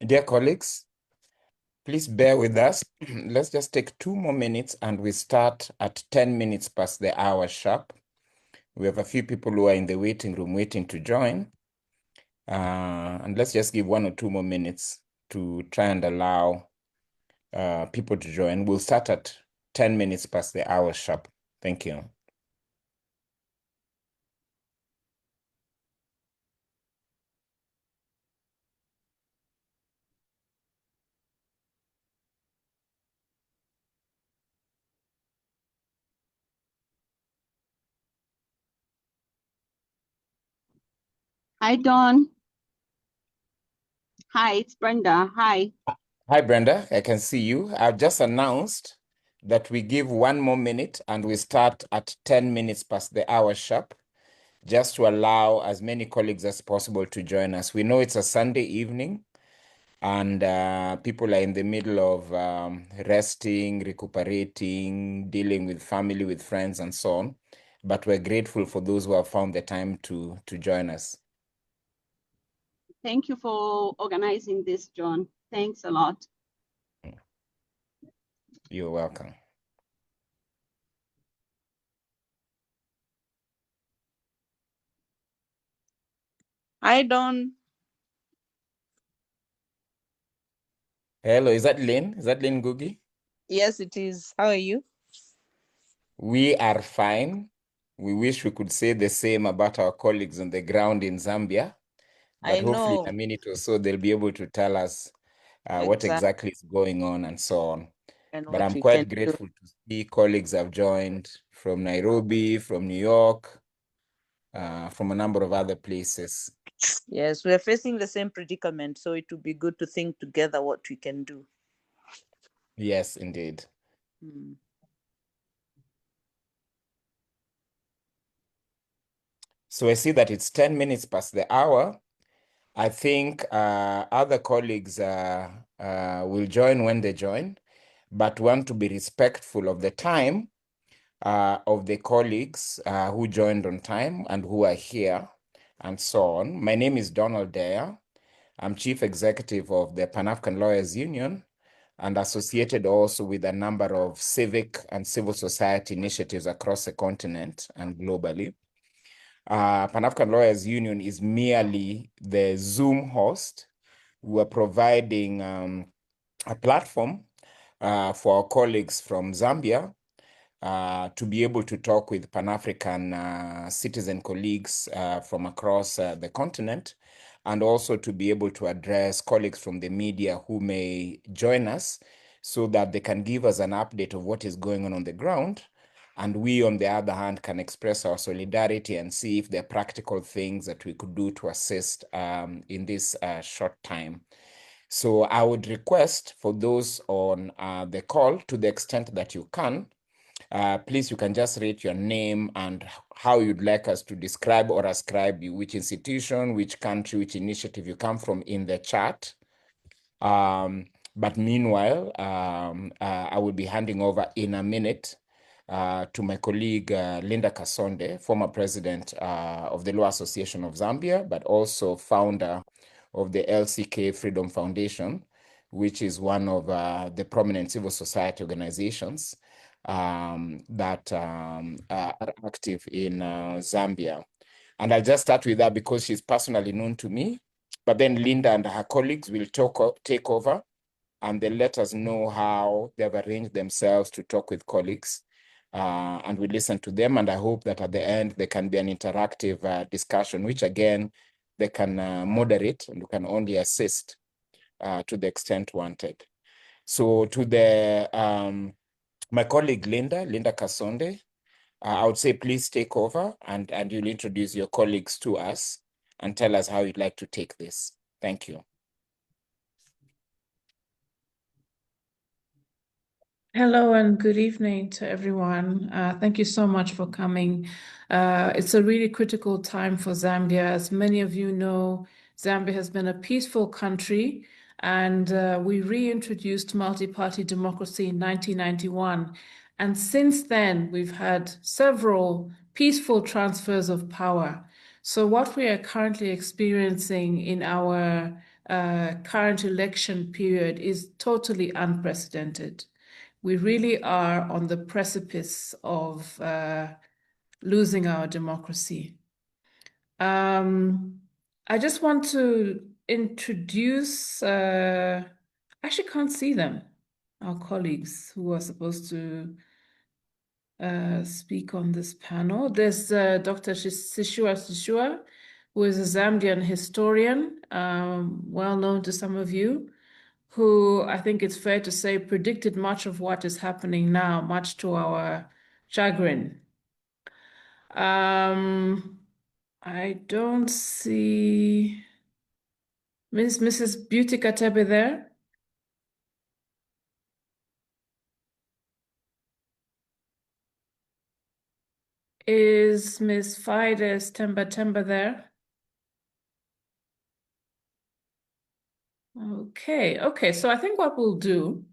Dear colleagues, please bear with us. Let's just take 2 more minutes and we start at 10 minutes past the hour sharp. We have a few people who are in the waiting room waiting to join. And let's just give 1 or 2 more minutes to try and allow people to join. We'll start at 10 minutes past the hour sharp. Thank you. Hi, Dawn. Hi, it's Brenda. Hi. Hi, Brenda. I can see you. I've just announced that we give 1 more minute and we start at 10 minutes past the hour sharp, just to allow as many colleagues as possible to join us. We know it's a Sunday evening and people are in the middle of resting, recuperating, dealing with family, with friends, and so on. But we're grateful for those who have found the time to join us. Thank you for organizing this, John. Thanks a lot. You're welcome. Hi, Dawn. Hello, is that Lynn? Is that Lynn Gugi? Yes, it is. How are you? We are fine. We wish we could say the same about our colleagues on the ground in Zambia, but hopefully in a minute or so they'll be able to tell us what exactly is going on and so on. And But what I'm we quite can do. grateful to see colleagues have joined from Nairobi, from New York, from a number of other places. Yes, we're facing the same predicament, so it would be good to think together what we can do. Yes, indeed. So I see that it's 10 minutes past the hour. I think other colleagues will join when they join, but want to be respectful of the time of the colleagues who joined on time and who are here and so on. My name is Donald Dare. I'm Chief Executive of the Pan-African Lawyers Union and associated also with a number of civic and civil society initiatives across the continent and globally. Pan-African Lawyers Union is merely the Zoom host. We're providing a platform for our colleagues from Zambia to be able to talk with Pan-African citizen colleagues from across the continent, and also to be able to address colleagues from the media who may join us so that they can give us an update of what is going on the ground. And we, on the other hand, can express our solidarity and see if there are practical things that we could do to assist in this short time. So I would request for those on the call, to the extent that you can, please, you can just rate your name and how you'd like us to describe or ascribe you, which institution, which country, which initiative you come from in the chat. But meanwhile, I will be handing over in a minute to my colleague Linda Kasonde, former president of the Law Association of Zambia, but also founder of the LCK Freedom Foundation, which is one of the prominent civil society organizations that are active in Zambia. And I'll just start with that because she's personally known to me. But then Linda and her colleagues will take over and they'll let us know how they've arranged themselves to talk with colleagues. And we listen to them. And I hope that at the end, there can be an interactive discussion, which again, they can moderate and you can only assist to the extent wanted. So to the my colleague Linda Kasonde, I would say please take over and you'll introduce your colleagues to us and tell us how you'd like to take this. Thank you. Hello and good evening to everyone. Thank you so much for coming. It's a really critical time for Zambia. As many of you know, Zambia has been a peaceful country and we reintroduced multi-party democracy in 1991. And since then, we've had several peaceful transfers of power. So what we are currently experiencing in our current election period is totally unprecedented. We really are on the precipice of losing our democracy. I just want to introduce, I actually can't see them, our colleagues who are supposed to speak on this panel. There's Dr. Sishua, who is a Zambian historian, well known to some of you, who I think it's fair to say predicted much of what is happening now, much to our chagrin. I don't see Mrs. Beauty Katebe there. Is Ms. Fides Temba there? Okay. So I think what we'll do,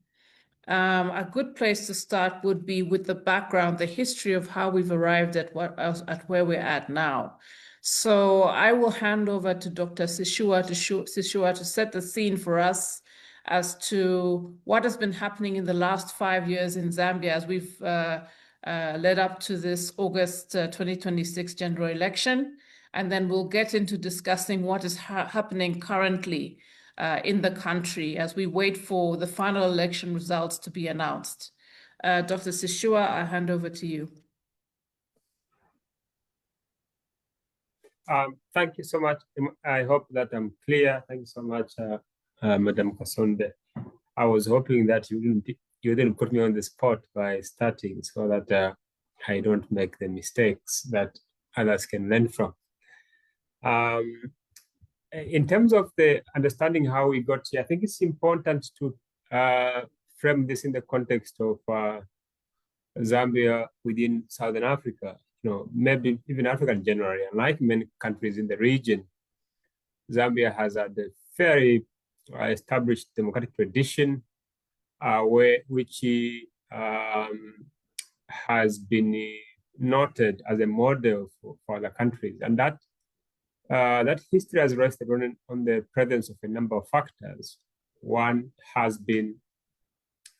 a good place to start would be with the background, the history of how we've arrived at where we're at now. So I will hand over to Dr. Sishua to set the scene for us as to what has been happening in the last 5 years in Zambia as we've led up to this August 2026 general election. And then we'll get into discussing what is happening currently in the country as we wait for the final election results to be announced. Dr. Sishua, I hand over to you. Thank you so much. I hope that I'm clear. Thank you so much, Madam Kasonde. I was hoping that you didn't put me on the spot by starting so that I don't make the mistakes that others can learn from. In terms of the understanding how we got here, I think it's important to frame this in the context of Zambia within Southern Africa, maybe even Africa in general. Unlike many countries in the region, Zambia has had a very established democratic tradition, which has been noted as a model for other countries, and that history has rested on the presence of a number of factors. One has been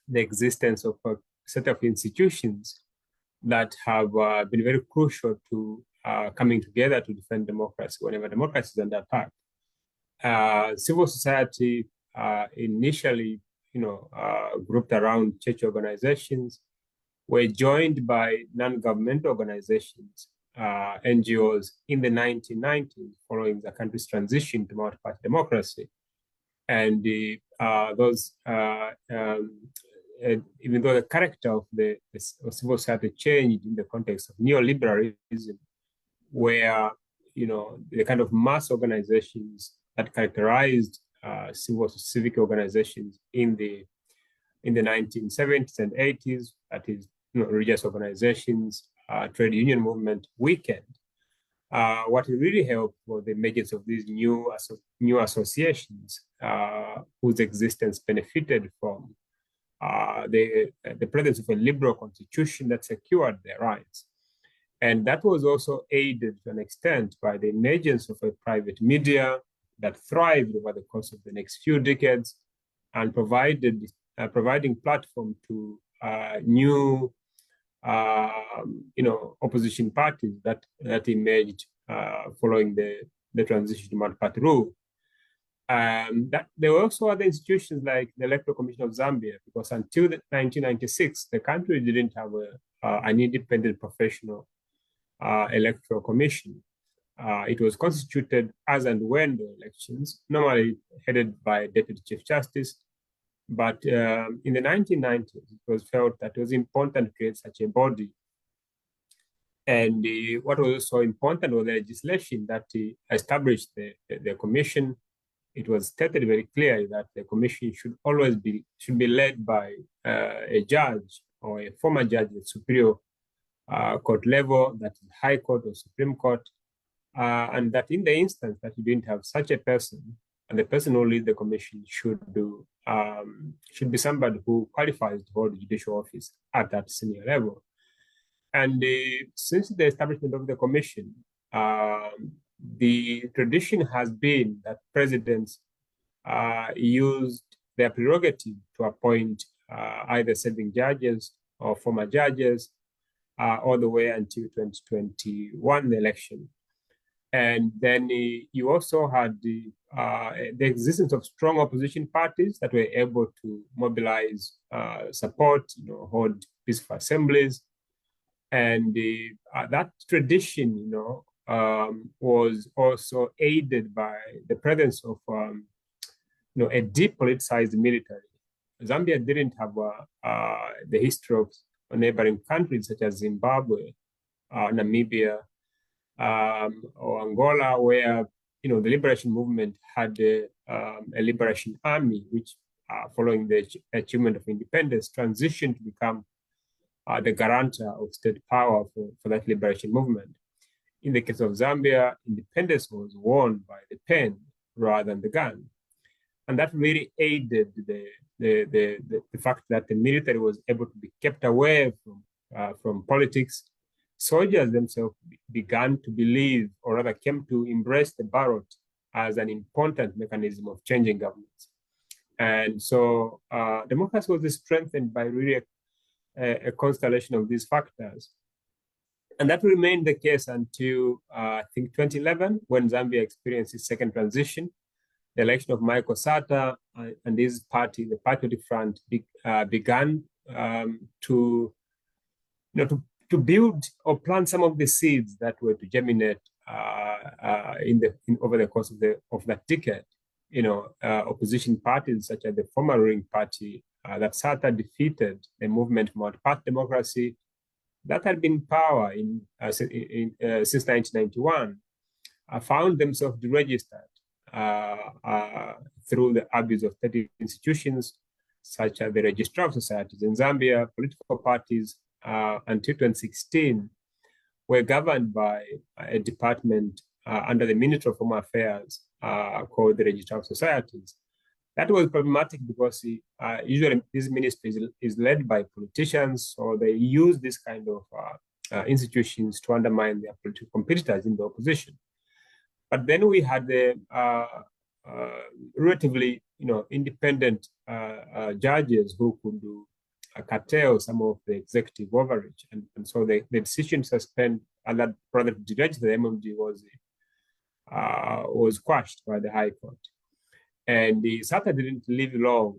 the existence of a set of institutions that have been very crucial to coming together to defend democracy whenever democracy is under attack. Civil society initially, grouped around church organizations, were joined by non-governmental organizations, NGOs, in the 1990s, following the country's transition to multi-party democracy. And those, even though the character of the civil society changed in the context of neoliberalism, where the kind of mass organizations that characterized civic organizations in the 1970s and 80s, that is, religious organizations, trade union movement, weakened. What really helped was the emergence of these new associations whose existence benefited from the presence of a liberal constitution that secured their rights. And that was also aided to an extent by the emergence of a private media that thrived over the course of the next few decades and providing platform to new opposition parties that emerged following the transition to multi-party rule. That there were also other institutions like the Electoral Commission of Zambia, because until 1996, the country didn't have an independent professional electoral commission. It was constituted as and when the elections, normally headed by Deputy Chief Justice. But in the 1990s, it was felt that it was important to create such a body. And what was also important was the legislation that established the commission. It was stated very clearly that the commission should always be led by a judge or a former judge at superior court level, that is High Court or Supreme Court, and that in the instance that you didn't have such a person, and the person who leads the commission should be somebody who qualifies to hold judicial office at that senior level. And since the establishment of the commission, the tradition has been that presidents used their prerogative to appoint either sitting judges or former judges all the way until 2021, the election. And then you also had the existence of strong opposition parties that were able to mobilize support, hold peaceful assemblies. And that tradition, was also aided by the presence of, a deep politicized military. Zambia didn't have the history of neighboring countries such as Zimbabwe, Namibia, or Angola, where the liberation movement had a liberation army, which, following the achievement of independence, transitioned to become the guarantor of state power for that liberation movement. In the case of Zambia, independence was won by the pen rather than the gun. And that really aided the fact that the military was able to be kept away from politics. Soldiers themselves began to believe, or rather came to embrace, the ballot as an important mechanism of changing governments. And so democracy was strengthened by really a constellation of these factors. And that remained the case until, I think, 2011, when Zambia experienced its second transition. The election of Michael Sata and his party, the Patriotic Front, began to build or plant some of the seeds that were to germinate over the course of that decade. Opposition parties such as the former ruling party that Sata defeated, the Movement for Multi-Party Democracy, that had been in power since 1991, found themselves deregistered through the abuse of 30 institutions, such as the Registrar of Societies in Zambia. Political parties until 2016 were governed by a department under the Ministry of Home Affairs called the Registrar of Societies. That was problematic because usually this ministry is led by politicians, so they use this kind of institutions to undermine their political competitors in the opposition. But then we had the relatively, independent judges who could curtail some of the executive overreach, and so the decision to suspend and that rather to deregister the MMD was quashed by the High Court. And the Sata didn't live long.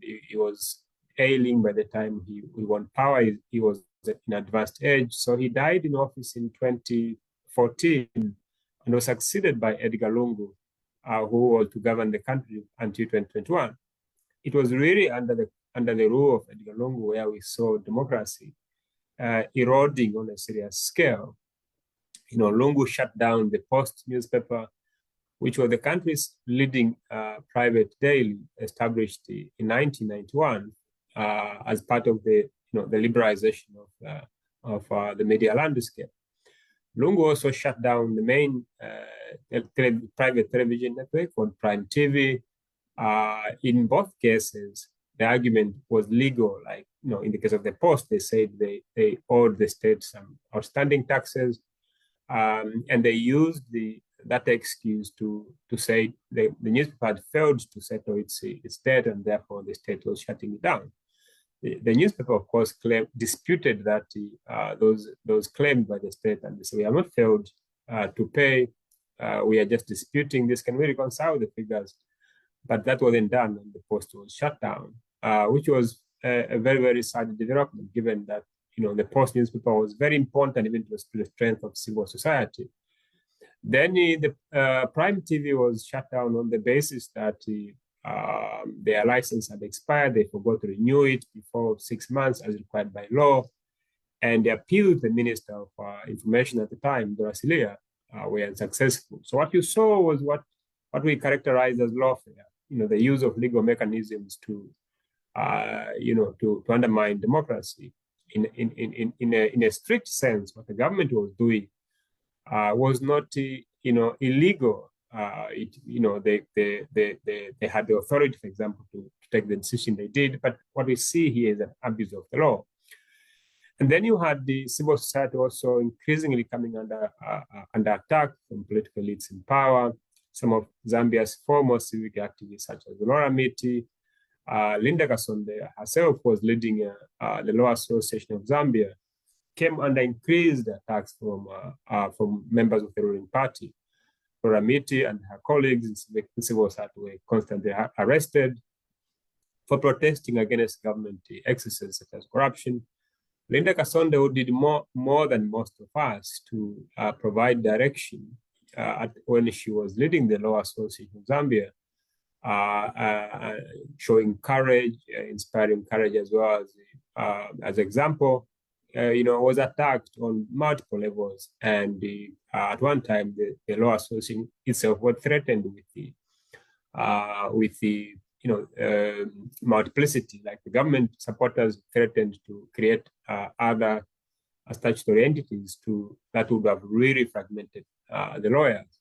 He was ailing by the time he won power. He was in advanced age, so he died in office in 2014. And was succeeded by Edgar Lungu, who was to govern the country until 2021. It was really under the rule of Edgar Lungu where we saw democracy eroding on a serious scale. Lungu shut down the Post newspaper, which was the country's leading private daily, established in 1991 as part of the liberalization of the media landscape. Lungu also shut down the main private television network called Prime TV. In both cases, the argument was legal. Like, in the case of the Post, they said they owed the state some outstanding taxes, and they used that excuse to say the newspaper had failed to settle its debt, and therefore the state was shutting it down. The newspaper, of course, disputed that those claimed by the state, and they said, we have not failed to pay. We are just disputing this. Can we reconcile the figures? But that wasn't done, and the Post was shut down, which was a very, very sad development, given that the Post newspaper was very important even to the strength of civil society. Then the Prime TV was shut down on the basis that their license had expired. They forgot to renew it before 6 months as required by law. And they appealed the Minister of Information at the time, Dorasilia, were unsuccessful. So what you saw was what we characterize as lawfare, the use of legal mechanisms to undermine democracy. In a strict sense, what the government was doing was not, illegal. They had the authority, for example, to take the decision they did. But what we see here is an abuse of the law. And then you had the civil society also increasingly coming under attack from political elites in power. some of Zambia's foremost civic activists, such as Laura Miti. Linda Kasonde herself was leading the Law Association of Zambia, came under increased attacks from members of the ruling party. Laura Miti and her colleagues in civil society were constantly arrested for protesting against government excesses such as corruption. Linda Kasonde, who did more than most of us to provide direction when she was leading the Law Association of Zambia, showing courage, inspiring courage as well as example, was attacked on multiple levels. And at one time, the Law Association itself was threatened with the multiplicity, like the government supporters threatened to create other statutory entities that would have really fragmented the lawyers.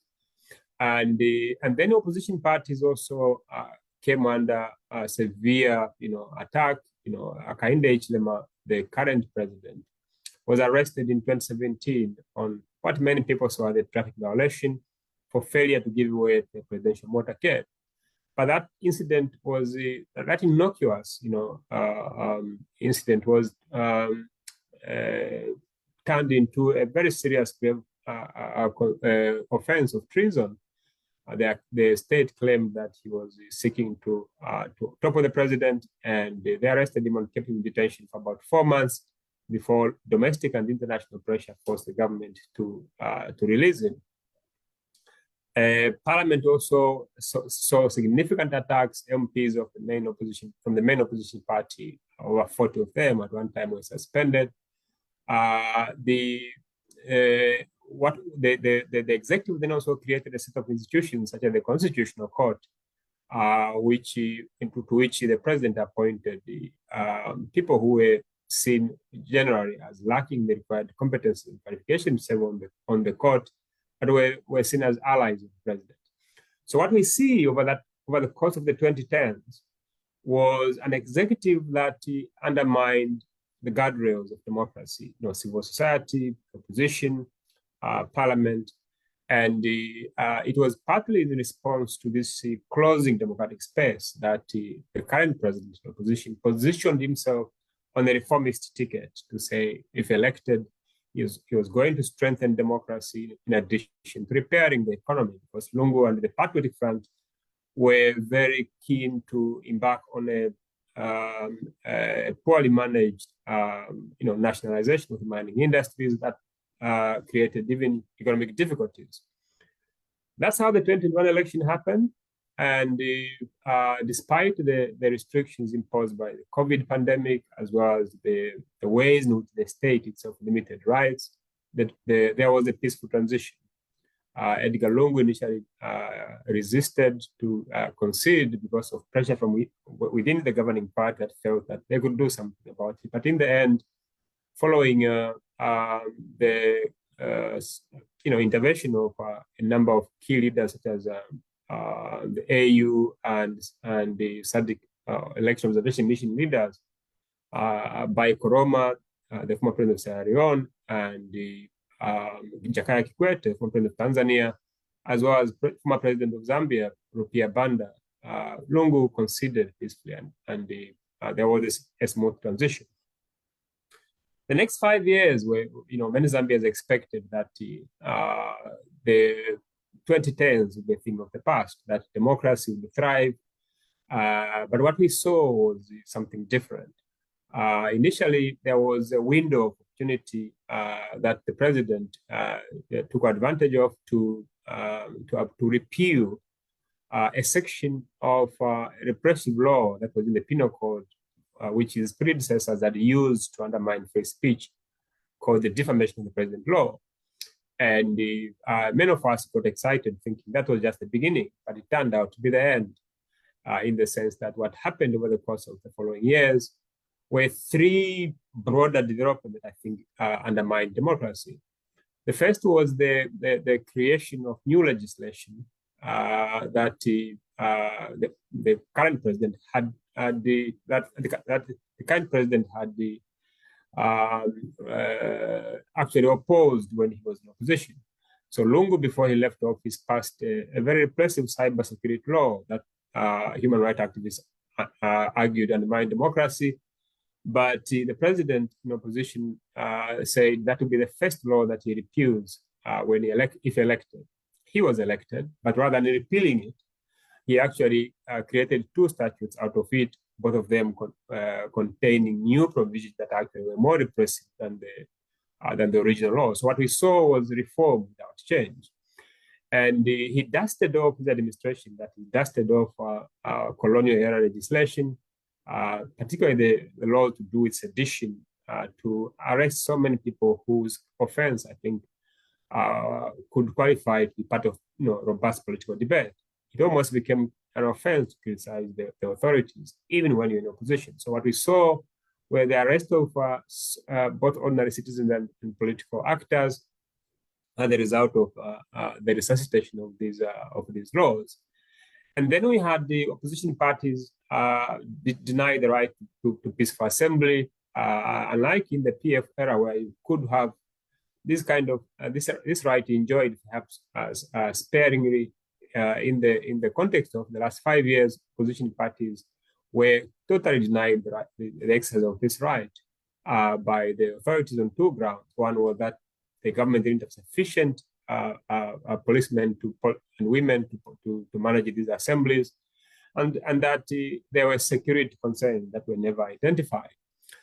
And then opposition parties also came under severe, attack. Hakainde Hichilema, the current president, was arrested in 2017 on what many people saw as a traffic violation for failure to give away the presidential motorcade. But that incident was that innocuous, incident was turned into a very serious offense of treason. The state claimed that he was seeking to topple the president, and they arrested him and kept him in detention for about 4 months before domestic and international pressure forced the government to release him. Parliament also saw significant attacks. MPs of the main opposition party, over 40 of them at one time, were suspended. The executive then also created a set of institutions such as the Constitutional Court, to which the president appointed the people who were seen generally as lacking the required competence and qualification to serve on the court, but were seen as allies of the president. So what we see over the course of the 2010s was an executive that undermined the guardrails of democracy, civil society, opposition, parliament, and it was partly in response to this closing democratic space that the current president of opposition positioned himself on a reformist ticket to say, if elected, he was going to strengthen democracy in addition to repairing the economy, because Lungu and the Patriotic Front were very keen to embark on a poorly managed, nationalization of the mining industries that created even economic difficulties. That's how the 2021 election happened. And despite the restrictions imposed by the COVID pandemic, as well as the ways in which the state itself limited rights, there was a peaceful transition. Edgar Lungu initially resisted to concede because of pressure from within the governing party that felt that they could do something about it. But in the end, following the intervention of a number of key leaders such as the AU and the SADC election observation mission leaders, by Koroma, the former president of Sierra Leone, and the Jakaya Kikwete, former president of Tanzania, as well as former president of Zambia, Rupia Banda, Lungu conceded peacefully, and there was a smooth transition. The next 5 years were, many Zambians expected that the 2010s would be a thing of the past, that democracy would thrive. But what we saw was something different. Initially, there was a window of opportunity that the president took advantage of to repeal a section of repressive law that was in the Penal Code, which his predecessors had used to undermine free speech, called the Defamation of the President law. And many of us got excited thinking that was just the beginning, but it turned out to be the end, in the sense that what happened over the course of the following years were three broader developments that I think undermined democracy. The first was the creation of new legislation that the current president had actually opposed when he was in opposition. So Lungu, before he left office, passed a very repressive cybersecurity law that human rights activists argued undermined democracy. But the president in opposition said that would be the first law that he refused when if elected. He was elected, but rather than repealing it, he actually created two statutes out of it, both of them containing new provisions that actually were more repressive than the original law. So what we saw was reform without change. And he dusted off his administration, that he dusted off colonial era legislation, particularly the law to do with sedition, to arrest so many people whose offense, I think, could qualify to be part of robust political debate. It almost became an offense to criticize the authorities, even when you're in opposition. So what we saw were the arrest of both ordinary citizens and political actors as a result of the resuscitation of these laws. And then we had the opposition parties deny the right to peaceful assembly, unlike in the PF era where you could have this kind of this right enjoyed perhaps sparingly. In the context of the last 5 years, opposition parties were totally denied the exercise of this right by the authorities on two grounds. One was that the government didn't have sufficient policemen and women to manage these assemblies, and that there were security concerns that were never identified.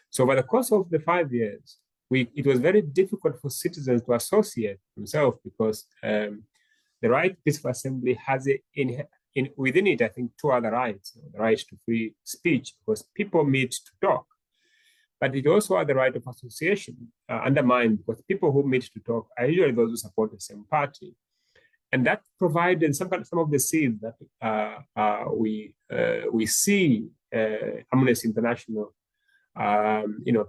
So over the course of the 5 years, it was very difficult for citizens to associate themselves because the right to peaceful assembly has within it, I think, two other rights: the right to free speech, because people meet to talk, but it also has the right of association undermined because people who meet to talk are usually those who support the same party, and that provided some of the seeds that we see Amnesty International,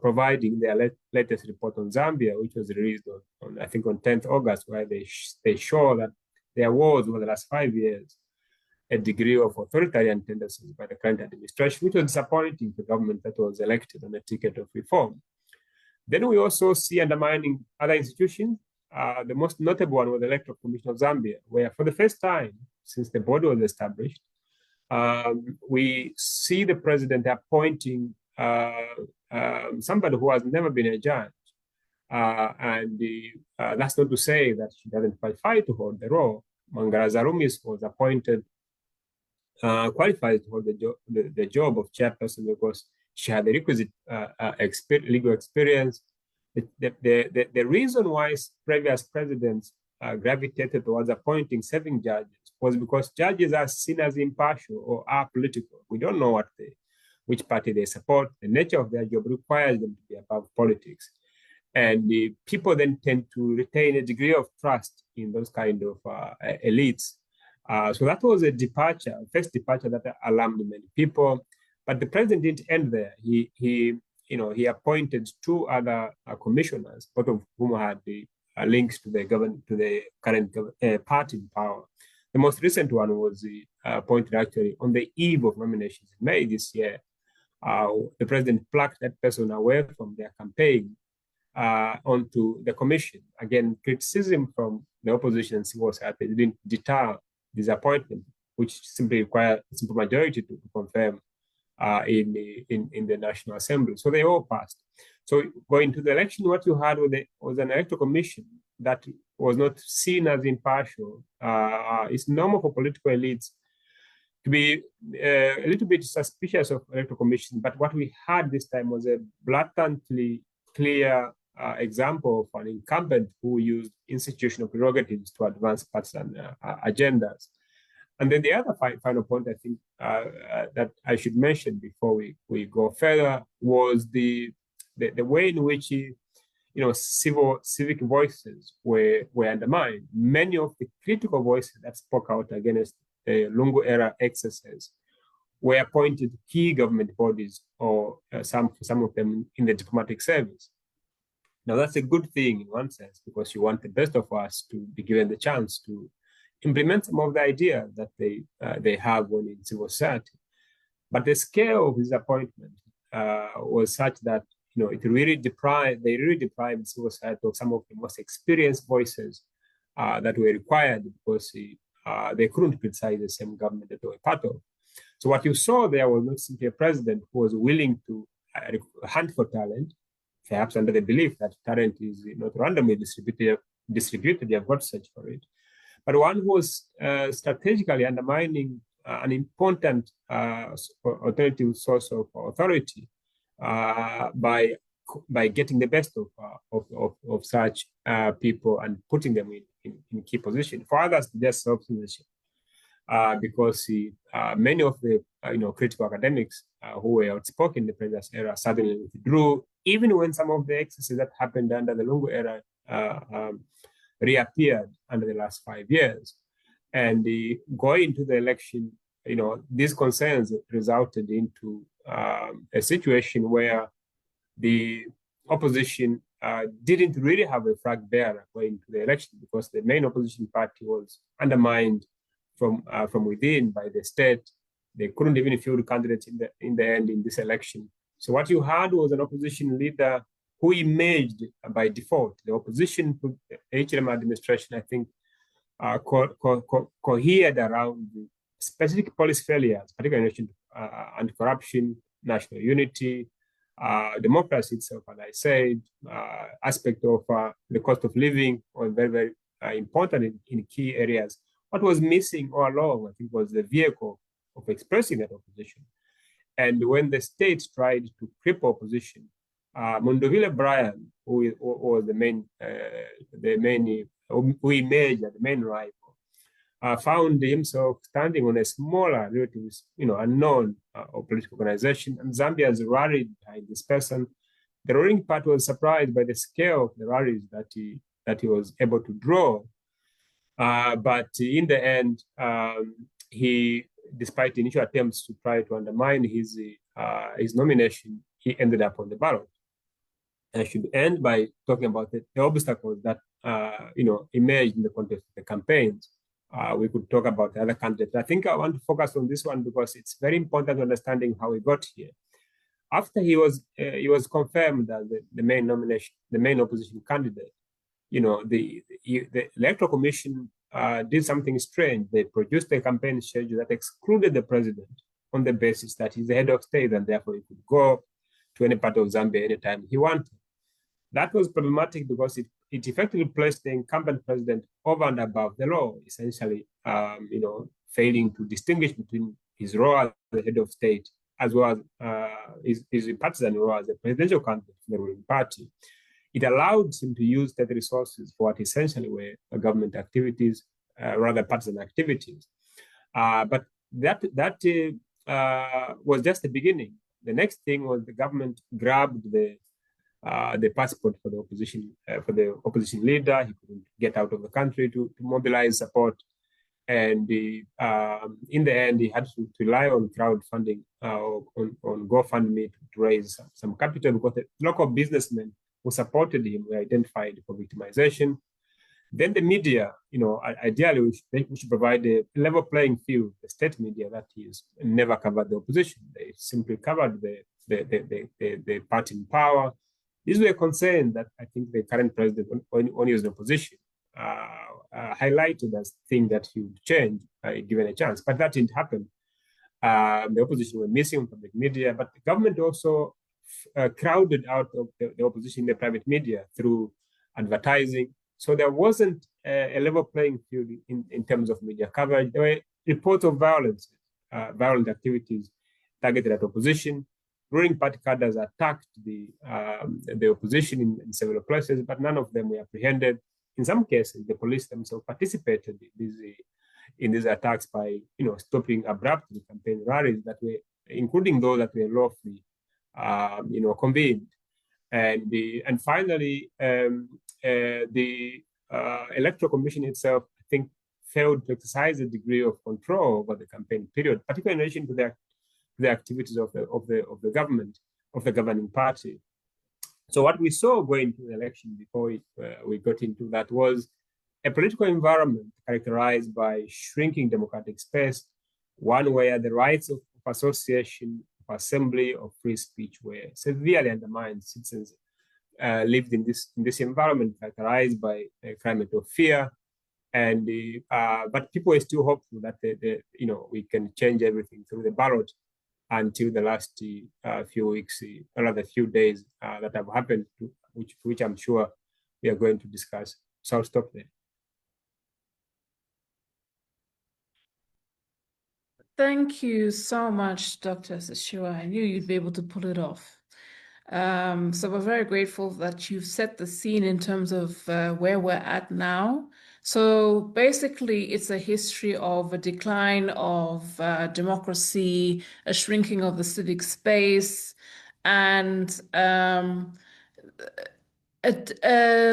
providing their latest report on Zambia, which was released on I think on 10th August, where they show that there was, over the last 5 years, a degree of authoritarian tendencies by the current administration, which was disappointing to the government that was elected on a ticket of reform. Then we also see undermining other institutions. The most notable one was the Electoral Commission of Zambia, where for the first time since the body was established, we see the president appointing somebody who has never been a judge. And that's not to say that she doesn't qualify to hold the role. Mangala Zarumis was appointed, qualified to hold the job of chairperson because she had the requisite legal experience. The reason why previous presidents gravitated towards appointing serving judges was because judges are seen as impartial or apolitical. We don't know which party they support. The nature of their job requires them to be above politics. And the people then tend to retain a degree of trust in those kind of elites. So that was a first departure that alarmed many people. But the president didn't end there. He appointed two other commissioners, both of whom had the links to the current party in power. The most recent one was appointed actually on the eve of nominations in May this year. The president plucked that person away from their campaign onto the commission. Again, criticism from the opposition and civil society didn't deter this appointment, which simply required a simple majority to confirm in the National Assembly. So they all passed. So going to the election, what you had was an electoral commission that was not seen as impartial. It's normal for political elites to be a little bit suspicious of electoral commission, but what we had this time was a blatantly clear example of an incumbent who used institutional prerogatives to advance partisan agendas. And then the other final point I think that I should mention before we go further was the way in which civic voices were undermined. Many of the critical voices that spoke out against the Lungu era excesses were appointed to key government bodies, or some of them in the diplomatic service. Now that's a good thing in one sense, because you want the best of us to be given the chance to implement some of the ideas that they have when in civil society. But the scale of his appointment was such that they really deprived civil society of some of the most experienced voices that were required because they couldn't criticize the same government that they were part of. So what you saw there was not simply a president who was willing to hunt for talent, perhaps under the belief that talent is not randomly distributed, you have got to search for it, but one who was strategically undermining an important alternative source of authority by getting the best of such people and putting them in key position. For others, just self-censorship, because many of the critical academics who were outspoken in the previous era suddenly withdrew, even when some of the excesses that happened under the Lungu era reappeared under the last 5 years. And going into the election, these concerns resulted into a situation where the opposition didn't really have a flag bearer going into the election, because the main opposition party was undermined from within by the state. They couldn't even field candidates in the end in this election. So what you had was an opposition leader who emerged by default. The opposition to the HLM administration, I think, cohered around the specific policy failures, particularly in relation to anti-corruption, national unity, democracy itself, as I said, aspect of the cost of living was very, very important in key areas. What was missing all along, I think, was the vehicle of expressing that opposition. And when the state tried to cripple opposition, Munduvile Brian, who was the main, who emerged as the main rival, found himself standing on a smaller, relatively, unknown political organization, and Zambians rallied behind this person. The ruling party was surprised by the scale of the rallies that he was able to draw. But in the end, he, despite initial attempts to try to undermine his nomination, he ended up on the ballot. And I should end by talking about the obstacles that emerged in the context of the campaigns. We could talk about the other candidates. I think I want to focus on this one because it's very important to understanding how we got here. After he was confirmed as the main nomination, the main opposition candidate, the Electoral Commission did something strange. They produced a campaign schedule that excluded the president on the basis that he's the head of state and therefore he could go to any part of Zambia anytime he wanted. That was problematic because it effectively placed the incumbent president over and above the law, essentially, failing to distinguish between his role as the head of state as well as his partisan role as the presidential candidate for the ruling party. It allowed him to use state resources for what essentially were government activities, rather partisan activities. But that was just the beginning. The next thing was the government grabbed the passport for the opposition leader. He couldn't get out of the country to mobilize support, and in the end, he had to rely on crowdfunding, on GoFundMe to raise some capital, because the local businessmen who supported him were identified for victimization. Then the media, ideally we should provide a level playing field. The state media, that is, never covered the opposition. They simply covered the party in power. These were concerns that I think the current president, when he was in opposition, highlighted as thing that he would change given a chance. But that didn't happen. The opposition were missing from the media, but the government also crowded out of the opposition in the private media through advertising. So there wasn't a level playing field in terms of media coverage. There were reports of violence, violent activities targeted at opposition. Ruling party cadres attacked the opposition in several places, but none of them were apprehended. In some cases, the police themselves participated in these attacks by stopping abruptly campaign rallies that were, including those that were lawfully convened. And finally, the Electoral Commission itself, I think, failed to exercise a degree of control over the campaign period, particularly in relation to the activities of the government, of the governing party. So what we saw going into the election before we got into that was a political environment characterized by shrinking democratic space, one where the rights of association, of assembly, of free speech were severely undermined. Citizens lived in this environment characterized by a climate of fear, And but people are still hopeful that we can change everything through the ballot until the last few weeks, or rather few days that have happened, which I'm sure we are going to discuss. So I'll stop there. Thank you so much, Dr. Seshua. I knew you'd be able to pull it off. So we're very grateful that you've set the scene in terms of where we're at now. So basically, it's a history of a decline of democracy, a shrinking of the civic space, and a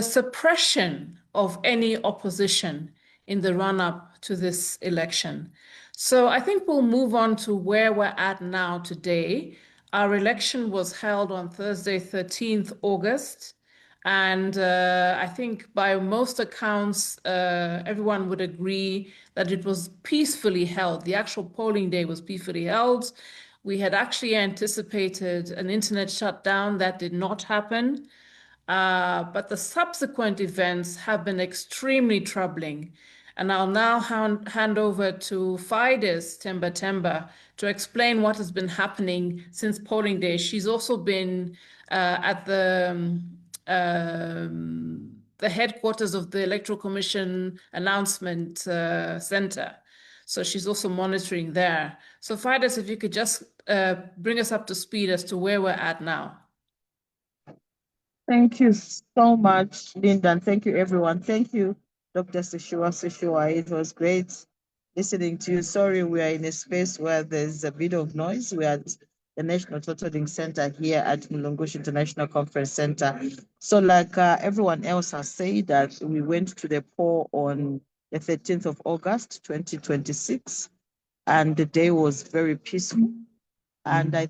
suppression of any opposition in the run-up to this election. So I think we'll move on to where we're at now today. Our election was held on Thursday, 13th August. And I think by most accounts, everyone would agree that it was peacefully held. The actual polling day was peacefully held. We had actually anticipated an internet shutdown. That did not happen. But the subsequent events have been extremely troubling. And I'll now hand over to Fides Temba to explain what has been happening since polling day. She's also been at the headquarters of the Electoral Commission Announcement Center. So she's also monitoring there. So Fides, if you could just bring us up to speed as to where we're at now. Thank you so much, Linda, and thank you, everyone. Thank you, Dr. Seshua. It was great listening to you. Sorry, we are in a space where there's a bit of noise. We are at the National Totaling Center here at Mulungushi International Conference Center. So like everyone else has said, that we went to the poll on the 13th of August, 2026, and the day was very peaceful. And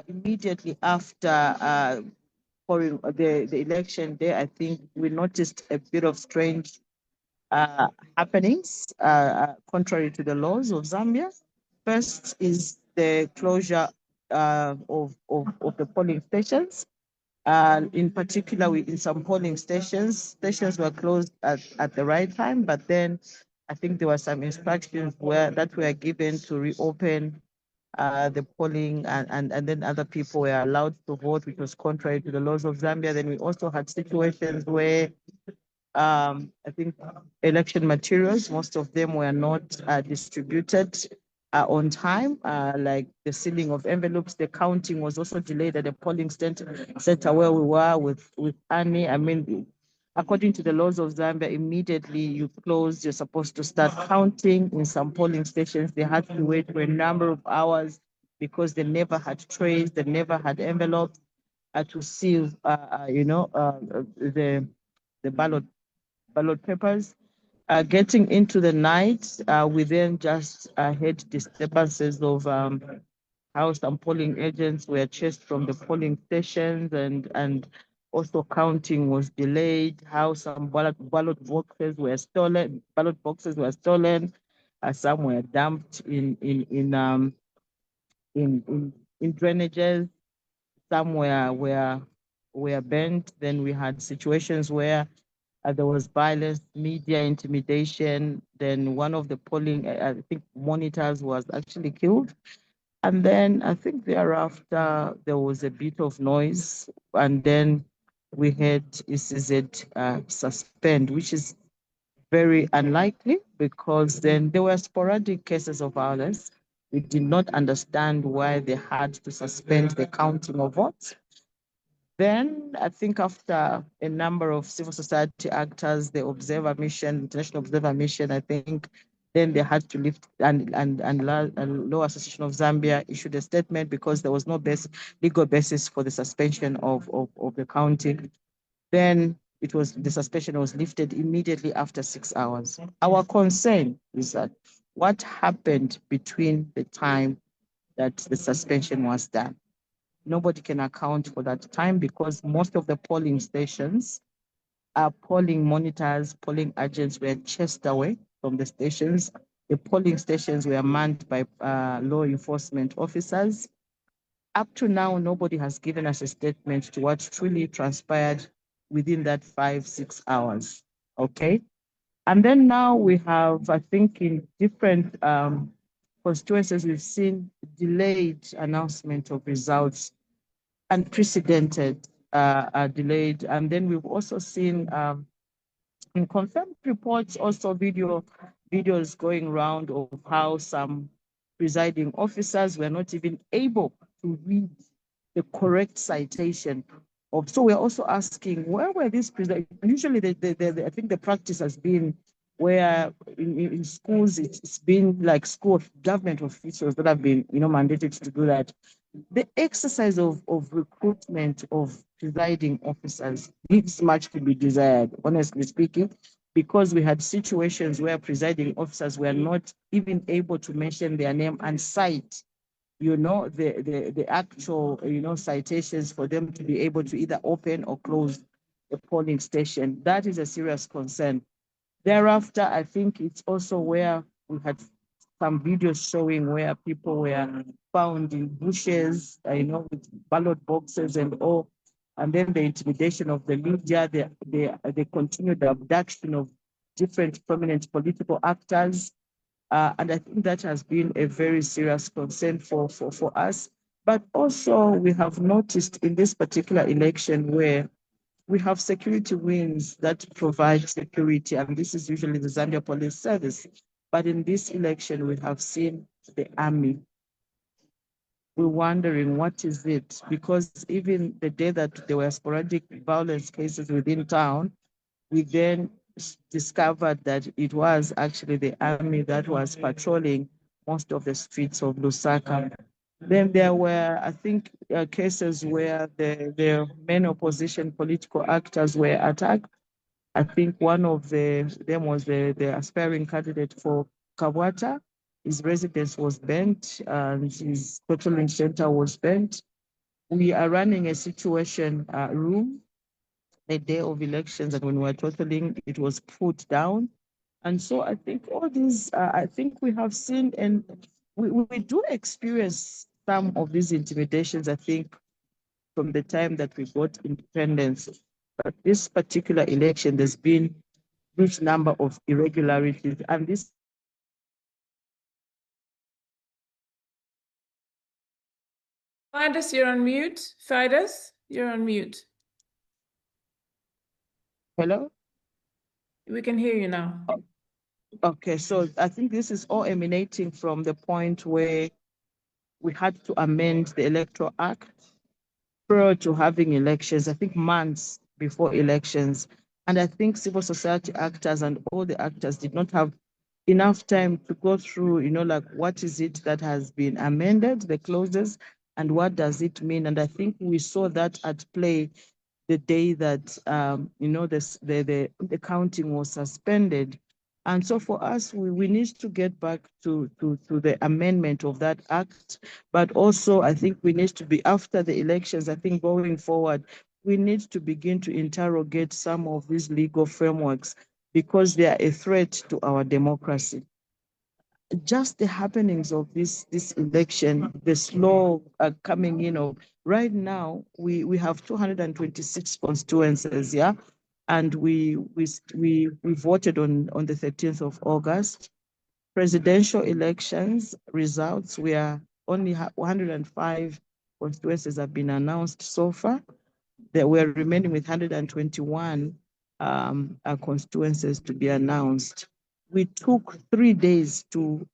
immediately after for the election day, I think we noticed a bit of strange happenings, contrary to the laws of Zambia. First is the closure of the polling stations. In particular, in some polling stations were closed at the right time, but then I think there were some instructions that were given to reopen the polling, and then other people were allowed to vote, which was contrary to the laws of Zambia. Then we also had situations where I think election materials, most of them were not distributed on time, like the sealing of envelopes. The counting was also delayed at the polling center where we were with Annie. I mean, according to the laws of Zambia, immediately you close, you're supposed to start counting. In some polling stations, they had to wait for a number of hours because they never had trays, they never had envelopes to seal, the ballot papers. Getting into the night, we then just had disturbances of how some polling agents were chased from the polling stations, and also counting was delayed, how some ballot boxes were stolen, some were dumped in drainages, some were bent. Then we had situations where there was violence, media intimidation. Then one of the polling, I think, monitors was actually killed. And then I think thereafter, there was a bit of noise. And then we had ECZ suspend, which is very unlikely because then there were sporadic cases of violence. We did not understand why they had to suspend the counting of votes. Then I think after a number of civil society actors, the Observer Mission, International Observer Mission, I think, then they had to lift, and Law Association of Zambia issued a statement because there was no legal basis for the suspension of the counting. Then the suspension was lifted immediately after 6 hours. Our concern is that what happened between the time that the suspension was done? Nobody can account for that time because most of the polling stations, polling monitors, polling agents were chased away from the stations. The polling stations were manned by law enforcement officers. Up to now, nobody has given us a statement to what truly transpired within that 5-6 hours. Okay. And then now we have, I think, in different constituencies, we've seen delayed announcement of results, unprecedented delayed. And then we've also seen in confirmed reports, also videos going around of how some presiding officers were not even able to read the correct citation of. So we're also asking, where were these usually I think the practice has been where in schools it's been like school of government officials that have been mandated to do that. The exercise of recruitment of presiding officers leaves much to be desired, honestly speaking, because we had situations where presiding officers were not even able to mention their name and cite, the actual, citations for them to be able to either open or close a polling station. That is a serious concern. Thereafter, I think it's also where we had some videos showing where people were found in bushes, with ballot boxes and all, and then the intimidation of the media, the continued abduction of different prominent political actors. And I think that has been a very serious concern for us. But also we have noticed in this particular election where we have security wings that provide security, and this is usually the Zambia Police Service. But in this election, we have seen the army. We're wondering, what is it? Because even the day that there were sporadic violence cases within town, we then discovered that it was actually the army that was patrolling most of the streets of Lusaka. Then there were, I think, cases where the main opposition political actors were attacked. I think one of them was the aspiring candidate for Kabwata. His residence was burnt and his totaling center was burnt. We are running a situation room the day of elections, and when we were totaling, it was put down. And so I think all these, I think we have seen, and we do experience some of these intimidations, I think, from the time that we got independence. But this particular election, there's been a huge number of irregularities, and this. Fidus, you're on mute. Fidus, you're on mute. Hello? We can hear you now. Okay, so I think this is all emanating from the point where we had to amend the Electoral Act prior to having elections, I think months before elections. And I think civil society actors and all the actors did not have enough time to go through, like what is it that has been amended, the clauses, and what does it mean? And I think we saw that at play the day that, the counting was suspended. And so for us, we need to get back to the amendment of that act. But also, I think we need to be, after the elections, I think going forward, we need to begin to interrogate some of these legal frameworks because they are a threat to our democracy. Just the happenings of this election, the slow coming in of, right now, we have 226 constituencies, yeah? And we voted on the 13th of August. Presidential elections results, we are only 105 constituencies have been announced so far. That we're remaining with 121 constituencies to be announced. We took 3 days to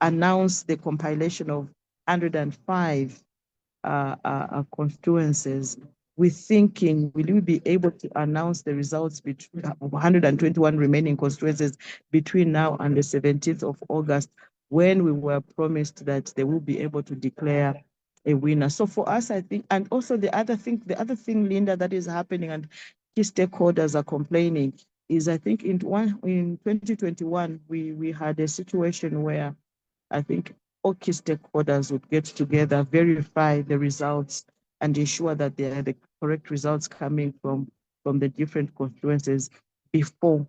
announce the compilation of 105 constituencies. We're thinking, will we be able to announce the results between 121 remaining constituencies between now and the 17th of August, when we were promised that they will be able to declare a winner? So for us, I think, and also the other thing, Linda, that is happening and key stakeholders are complaining is, I think in 2021, we had a situation where I think all key stakeholders would get together, verify the results, and ensure that they are the correct results coming from the different constituencies before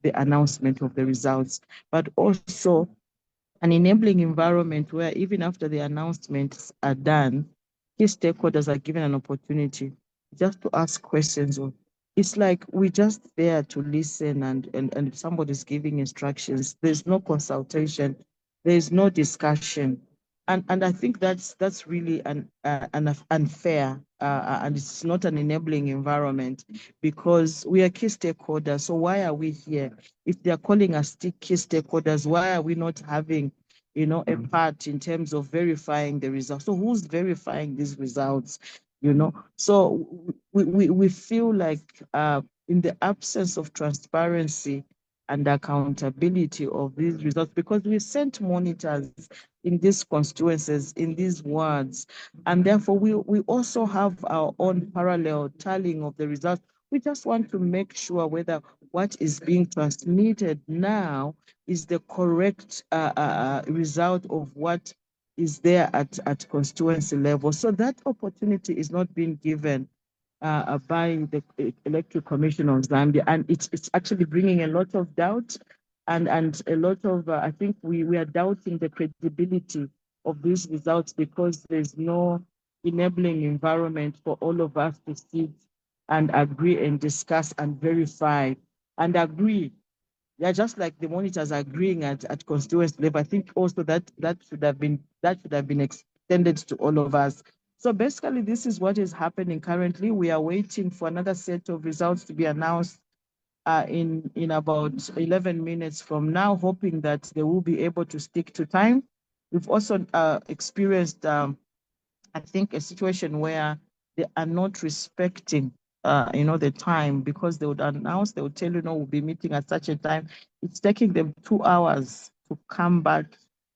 the announcement of the results. But also an enabling environment where even after the announcements are done, key stakeholders are given an opportunity just to ask questions of it's like we're just there to listen, and if somebody's giving instructions, there's no consultation, there's no discussion. And I think that's really an unfair, and it's not an enabling environment, because we are key stakeholders. So why are we here? If they are calling us key stakeholders, why are we not having, a part in terms of verifying the results? So who's verifying these results? So we feel like, in the absence of transparency and accountability of these results, because we sent monitors in these constituencies, in these wards, and therefore we also have our own parallel tallying of the results. We just want to make sure whether what is being transmitted now is the correct result of what is there at constituency level. So that opportunity is not being given by the Electoral Commission of Zambia, and it's actually bringing a lot of doubt, and a lot of, I think we are doubting the credibility of these results, because there's no enabling environment for all of us to sit and agree and discuss and verify and agree. Yeah, just like the monitors agreeing at constituency level. I think also that should have been extended to all of us. So basically, this is what is happening currently. We are waiting for another set of results to be announced in about 11 minutes from now, hoping that they will be able to stick to time. We've also experienced, I think, a situation where they are not respecting, the time, because they would announce, they would tell you, we'll be meeting at such a time. It's taking them 2 hours to come back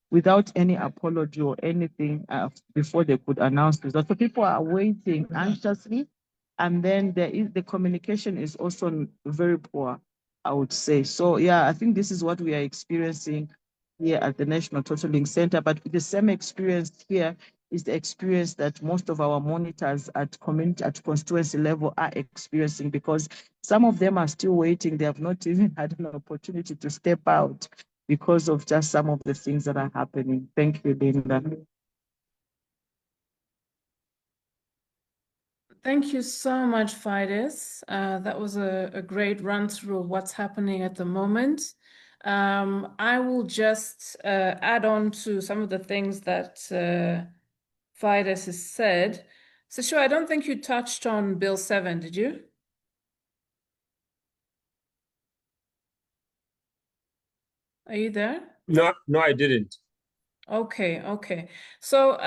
without any apology or anything before they could announce results. So people are waiting anxiously, and then the communication is also very poor, I would say. So yeah, I think this is what we are experiencing here at the National Totaling Center. But the same experience here is the experience that most of our monitors at constituency level are experiencing, because some of them are still waiting. They have not even had an opportunity to step out because of just some of the things that are happening. Thank you, Linda. Thank you so much, Fides. That was a great run through of what's happening at the moment. I will just add on to some of the things that Fides has said. So sure, I don't think you touched on Bill 7, did you? Are you there? No, I didn't. Okay. So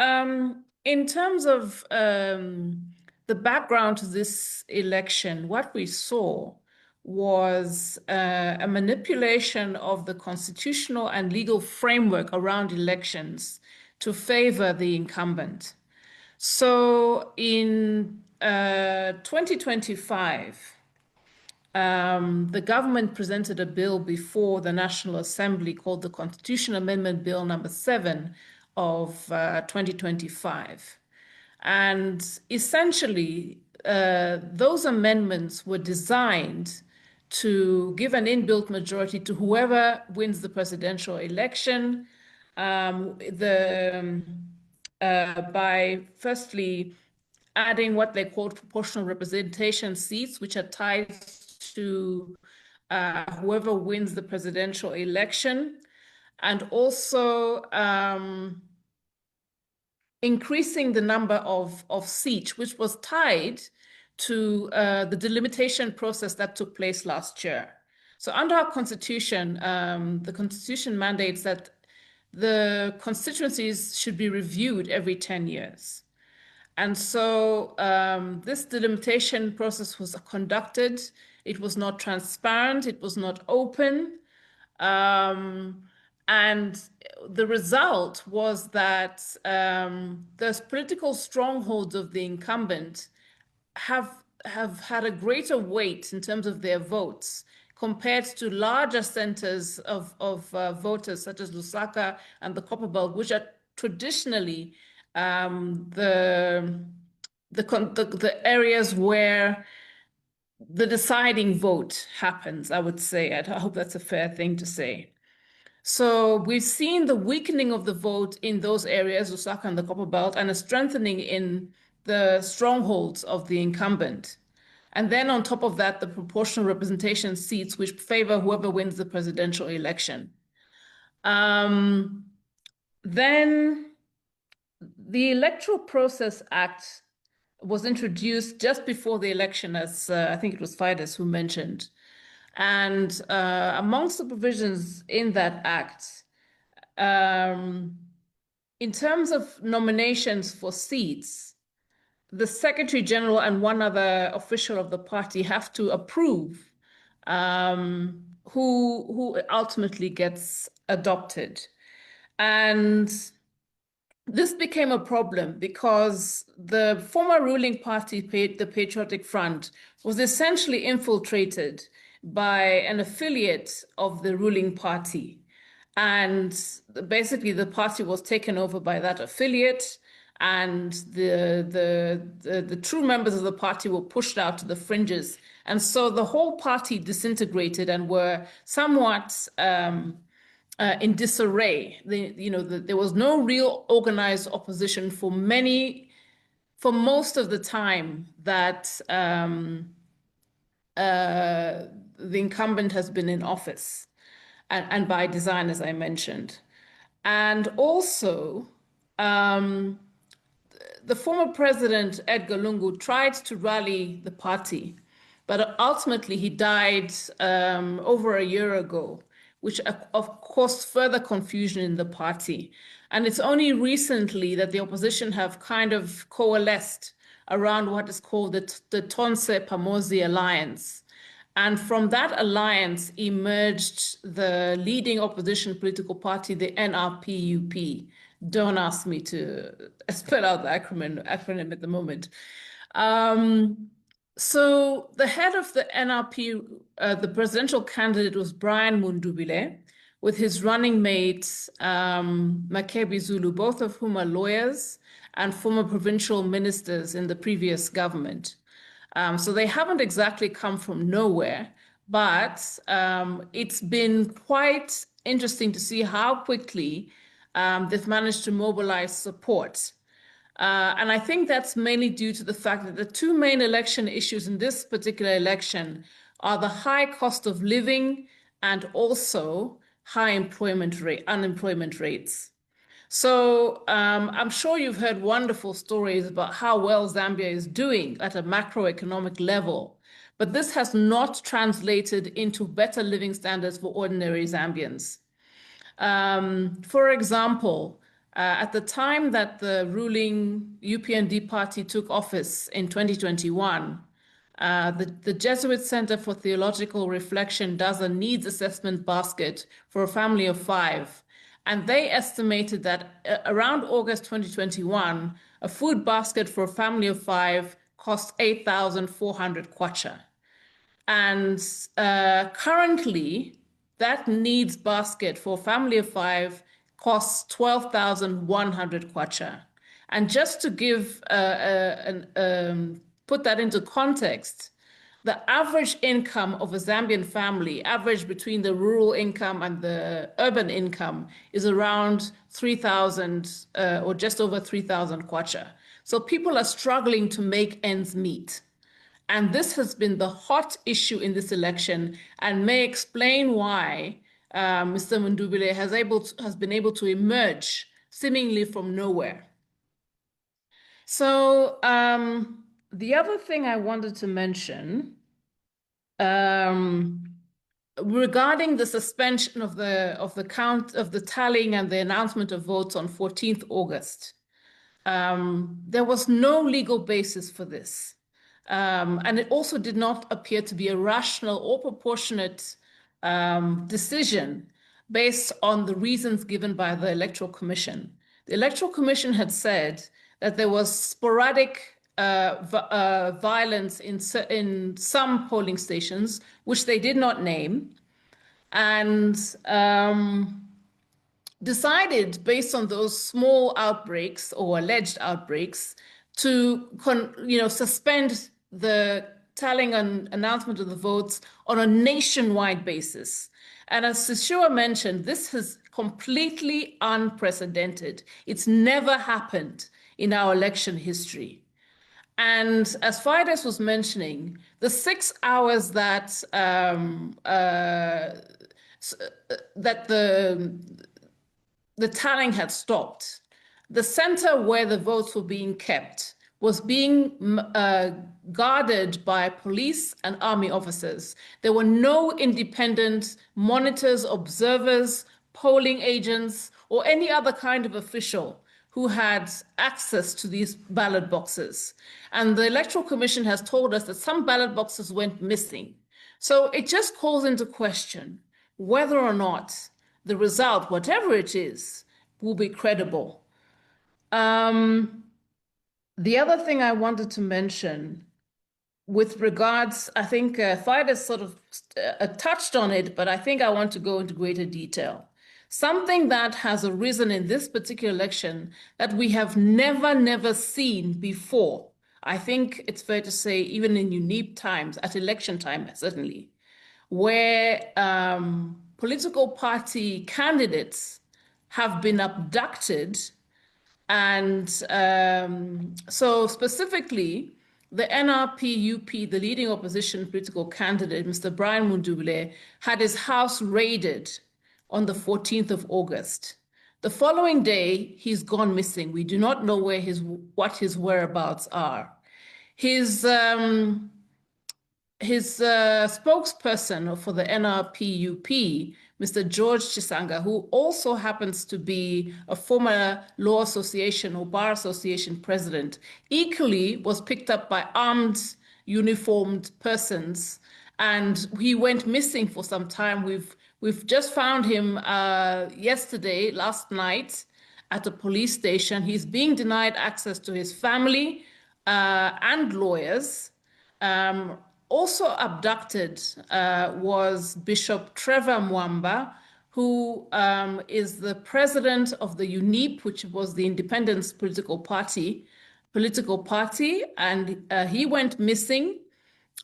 in terms of the background to this election, what we saw was a manipulation of the constitutional and legal framework around elections to favor the incumbent. So in 2025, the government presented a bill before the National Assembly called the Constitution Amendment Bill number 7 of 2025. And essentially, those amendments were designed to give an inbuilt majority to whoever wins the presidential election, by firstly adding what they call proportional representation seats, which are tied to whoever wins the presidential election, and also increasing the number of seats, which was tied to the delimitation process that took place last year. So under our constitution, the constitution mandates that the constituencies should be reviewed every 10 years. And so this delimitation process was conducted. It was not transparent. It was not open. And the result was that the political strongholds of the incumbent have had a greater weight in terms of their votes compared to larger centers of voters such as Lusaka and the Copperbelt, which are traditionally the areas where the deciding vote happens, I would say. I hope that's a fair thing to say. So we've seen the weakening of the vote in those areas, Lusaka and the Copperbelt, and a strengthening in the strongholds of the incumbent. And then on top of that, the proportional representation seats, which favor whoever wins the presidential election. Then the Electoral Process Act was introduced just before the election, as I think it was Fides who mentioned. And amongst the provisions in that act, in terms of nominations for seats, the Secretary General and one other official of the party have to approve who ultimately gets adopted. And this became a problem because the former ruling party, the Patriotic Front, was essentially infiltrated by an affiliate of the ruling party. And basically the party was taken over by that affiliate, and the true members of the party were pushed out to the fringes. And so the whole party disintegrated and were somewhat in disarray. There was no real organized opposition for most of the time that the incumbent has been in office, and by design, as I mentioned. And also, the former president, Edgar Lungu, tried to rally the party, but ultimately he died over a year ago, which of course further confusion in the party. And it's only recently that the opposition have kind of coalesced around what is called the Tonse Pamosi Alliance. And from that alliance emerged the leading opposition political party, the NRPUP. Don't ask me to spell out the acronym at the moment. So the head of the NRP, the presidential candidate, was Brian Mundubile, with his running mate, Makebi Zulu, both of whom are lawyers and former provincial ministers in the previous government. So they haven't exactly come from nowhere, but it's been quite interesting to see how quickly they've managed to mobilize support. And I think that's mainly due to the fact that the two main election issues in this particular election are the high cost of living and also high unemployment rates. So I'm sure you've heard wonderful stories about how well Zambia is doing at a macroeconomic level, but this has not translated into better living standards for ordinary Zambians. For example, at the time that the ruling UPND party took office in 2021, the Jesuit Center for Theological Reflection does a needs assessment basket for a family of 5. And they estimated that around August 2021, a food basket for a family of 5 cost 8,400 kwacha. And currently, that needs basket for a family of 5 costs 12,100 kwacha. And just to give put that into context, the average income of a Zambian family, average between the rural income and the urban income, is around 3,000 or just over 3,000 kwacha. So people are struggling to make ends meet. And this has been the hot issue in this election and may explain why Mr. Mundubile has been able to emerge seemingly from nowhere. So the other thing I wanted to mention regarding the suspension of the tallying and the announcement of votes on 14th August, there was no legal basis for this. And it also did not appear to be a rational or proportionate decision based on the reasons given by the Electoral Commission. The Electoral Commission had said that there was sporadic violence in some polling stations, which they did not name, and decided based on those small outbreaks or alleged outbreaks to suspend the tallying and announcement of the votes on a nationwide basis. And as Sishua mentioned, this is completely unprecedented. It's never happened in our election history. And as Fides was mentioning, the 6 hours that that the tallying had stopped, the center where the votes were being kept was being guarded by police and army officers. There were no independent monitors, observers, polling agents, or any other kind of official who had access to these ballot boxes. And the Electoral Commission has told us that some ballot boxes went missing. So it just calls into question whether or not the result, whatever it is, will be credible. The other thing I wanted to mention with regards, I think Fides sort of touched on it, but I think I want to go into greater detail. Something that has arisen in this particular election that we have never seen before. I think it's fair to say, even in unique times, at election time, certainly, where political party candidates have been abducted. And so specifically, the NRP-UP, the leading opposition political candidate, Mr. Brian Mundubile, had his house raided on the 14th of August. The following day, he's gone missing. We do not know what his whereabouts are. His spokesperson for the NRP-UP, Mr. George Chisanga, who also happens to be a former law association or bar association president, equally was picked up by armed, uniformed persons, and he went missing for some time. We've just found him last night, at a police station. He's being denied access to his family and lawyers. Also abducted was Bishop Trevor Mwamba, who is the president of the UNIP, which was the Independence Political Party, and he went missing,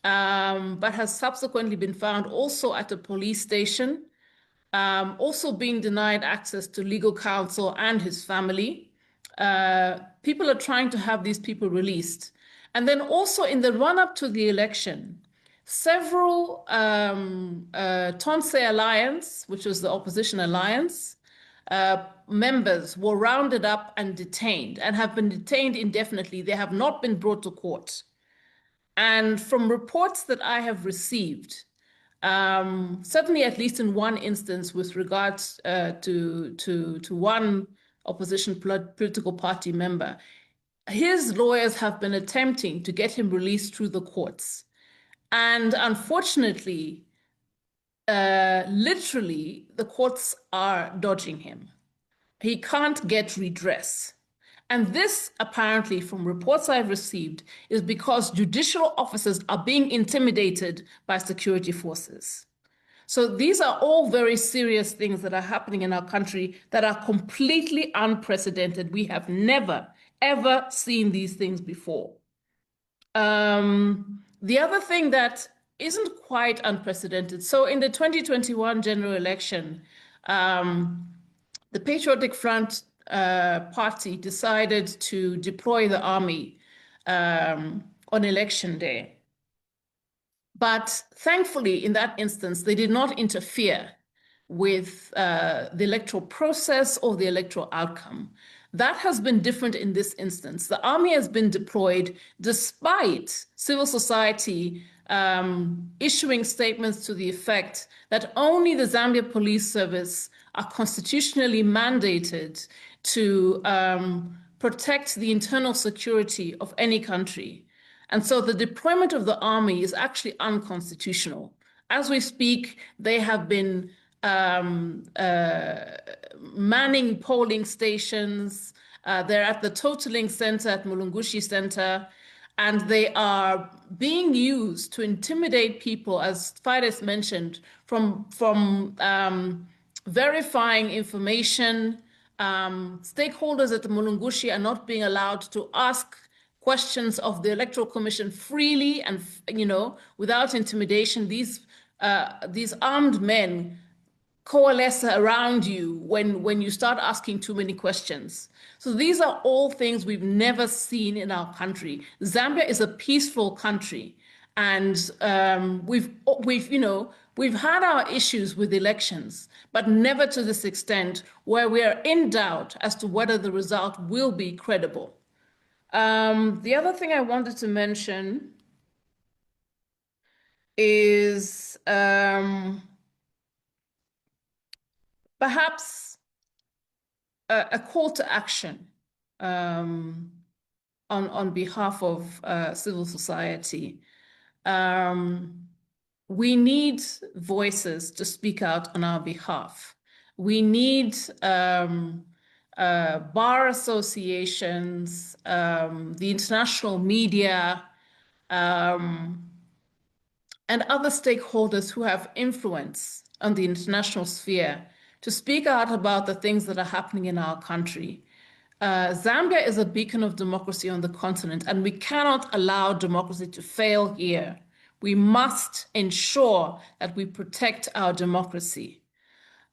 but has subsequently been found also at a police station, also being denied access to legal counsel and his family. People are trying to have these people released. And then also in the run-up to the election, several Tonse Alliance, which was the opposition alliance, members were rounded up and detained and have been detained indefinitely. They have not been brought to court. And from reports that I have received, certainly at least in one instance with regards to one opposition political party member, his lawyers have been attempting to get him released through the courts. And unfortunately, literally, the courts are dodging him. He can't get redress. And this, apparently, from reports I've received, is because judicial officers are being intimidated by security forces. So these are all very serious things that are happening in our country that are completely unprecedented. We have never, ever seen these things before. The other thing that isn't quite unprecedented, so in the 2021 general election, the Patriotic Front party decided to deploy the army on election day. But thankfully, in that instance, they did not interfere with the electoral process or the electoral outcome. That has been different in this instance. The army has been deployed despite civil society issuing statements to the effect that only the Zambia Police Service are constitutionally mandated to protect the internal security of any country. And so the deployment of the army is actually unconstitutional. As we speak, they have been manning polling stations. They're at the Totaling Center at Mulungushi Center, and they are being used to intimidate people, as Fides mentioned, from verifying information. Stakeholders at the Mulungushi are not being allowed to ask questions of the Electoral Commission freely and, without intimidation. These armed men coalesce around you when you start asking too many questions. So these are all things we've never seen in our country. Zambia is a peaceful country, and we've had our issues with elections, but never to this extent where we are in doubt as to whether the result will be credible. The other thing I wanted to mention is perhaps a call to action on behalf of civil society. We need voices to speak out on our behalf. We need bar associations, the international media, and other stakeholders who have influence on the international sphere to speak out about the things that are happening in our country. Zambia is a beacon of democracy on the continent, and we cannot allow democracy to fail here. We must ensure that we protect our democracy.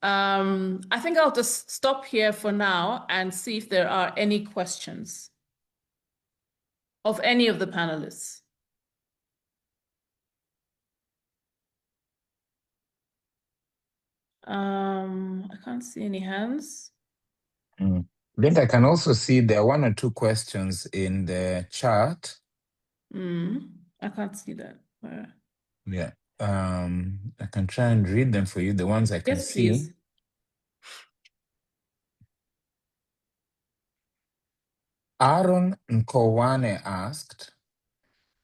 I think I'll just stop here for now and see if there are any questions of any of the panelists. I can't see any hands. Linda, I can also see there are one or two questions in the chat. I can't see that. Yeah. I can try and read them for you, the ones I can Yes, see. please. Aaron Nkowane asked,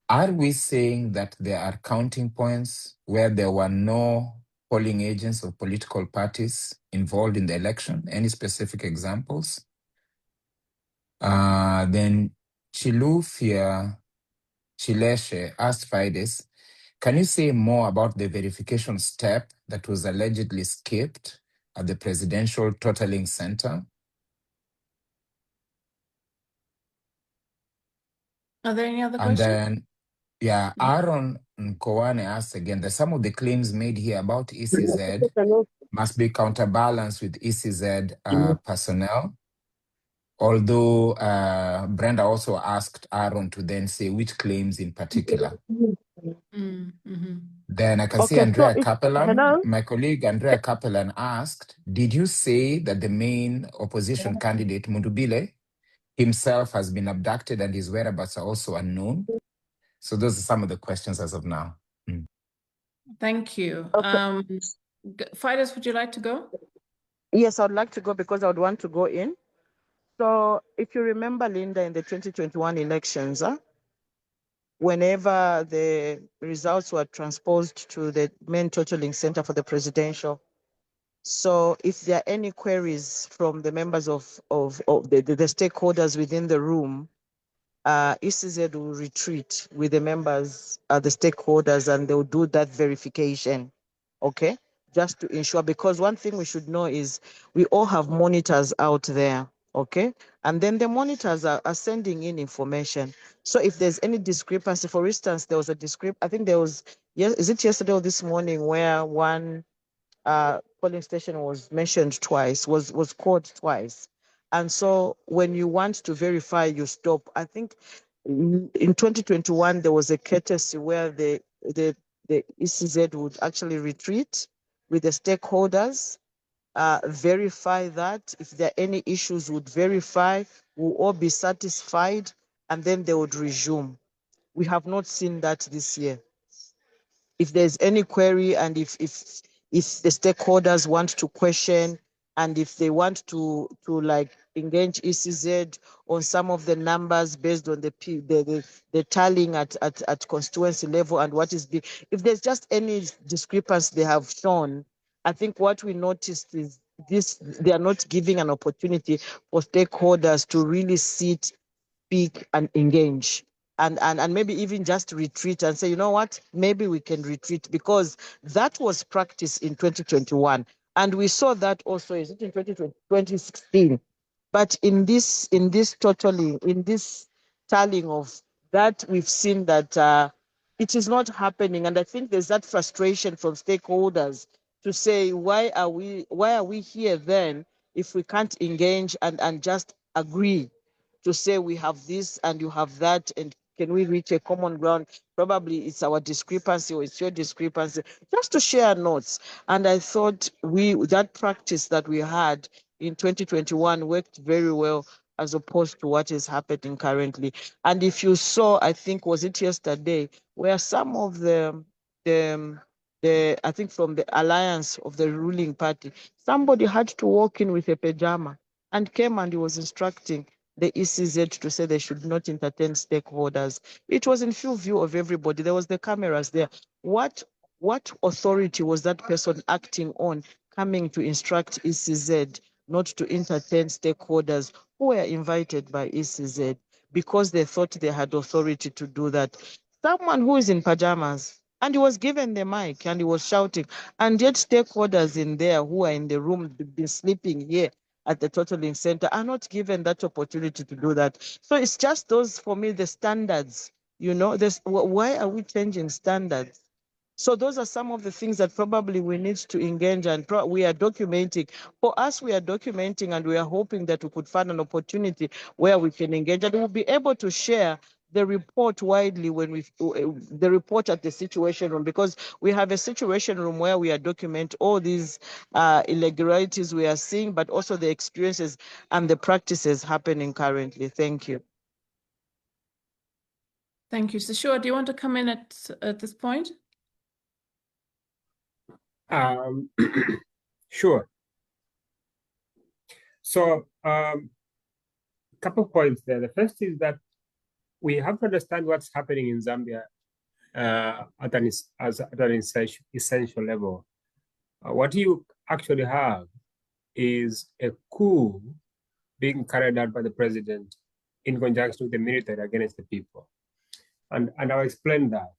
are we saying that there are counting points where there were no polling agents or political parties involved in the election? Any specific examples? Then Chilufia Chileshe asked Fides, can you say more about the verification step that was allegedly skipped at the Presidential Totaling Center? Are there any other And questions? then, yeah, Aaron Nkowane asked again that some of the claims made here about ECZ must be counterbalanced with ECZ personnel. Although Brenda also asked Aaron to then say which claims in particular. Then I can see Andrea Capellan, my colleague Andrea Capellan asked, did you say that the main opposition candidate, Mundubile, himself has been abducted and his whereabouts are also unknown? So those are some of the questions as of now. Thank you. Okay. Fides, would you like to go? Yes, I'd like to go because I would want to go in. So if you remember, Linda, in the 2021 elections, whenever the results were transposed to the main totaling center for the presidential, so if there are any queries from the members of the stakeholders within the room, ECZ will retreat with the members, the stakeholders, and they'll do that verification, okay? Just to ensure, because one thing we should know is we all have monitors out there, okay? And then the monitors are sending in information. So if there's any discrepancy, for instance, there was a I think there was, is it yesterday or this morning where one polling station was mentioned twice, was called twice. And so when you want to verify, you stop. I think in 2021, there was a courtesy where the ECZ would actually retreat with the stakeholders, verify that. If there are any issues, would verify, will all be satisfied, and then they would resume. We have not seen that this year. If there's any query and if the stakeholders want to question and if they want to like engage ECZ on some of the numbers based on the tallying at constituency level and what is if there's just any discrepancy they have shown, I think what we noticed is they are not giving an opportunity for stakeholders to really sit, speak and engage. And maybe even just retreat and say, you know what, maybe we can retreat, because that was practiced in 2021. And we saw that also, is it in 2016? But in this tallying of that, we've seen that it is not happening. And I think there's that frustration from stakeholders to say, why are we here then if we can't engage and just agree to say we have this and you have that, and can we reach a common ground? Probably it's our discrepancy or it's your discrepancy, just to share notes. And I thought that practice that we had in 2021 worked very well as opposed to what is happening currently. And if you saw, I think, was it yesterday, where some of the I think from the alliance of the ruling party, somebody had to walk in with a pajama and came and he was instructing the ECZ to say they should not entertain stakeholders. It was in full view of everybody. There was the cameras there. What authority was that person acting on, coming to instruct ECZ not to entertain stakeholders who were invited by ECZ because they thought they had authority to do that? Someone who is in pajamas, and he was given the mic and he was shouting, and yet stakeholders in there who are in the room, been sleeping here at the totaling center, are not given that opportunity to do that. So it's just those, for me, the standards, why are we changing standards? So those are some of the things that probably we need to engage, and we are documenting. For us, we are documenting, and we are hoping that we could find an opportunity where we can engage, and we'll be able to share the report widely when the report at the situation room, because we have a situation room where we are document all these irregularities we are seeing, but also the experiences and the practices happening currently. Thank you. Thank you. Seshua, do you want to come in at this point? Sure. So, couple of points there. The first is that we have to understand what's happening in Zambia at an essential level. What you actually have is a coup being carried out by the president in conjunction with the military against the people. And I'll explain that.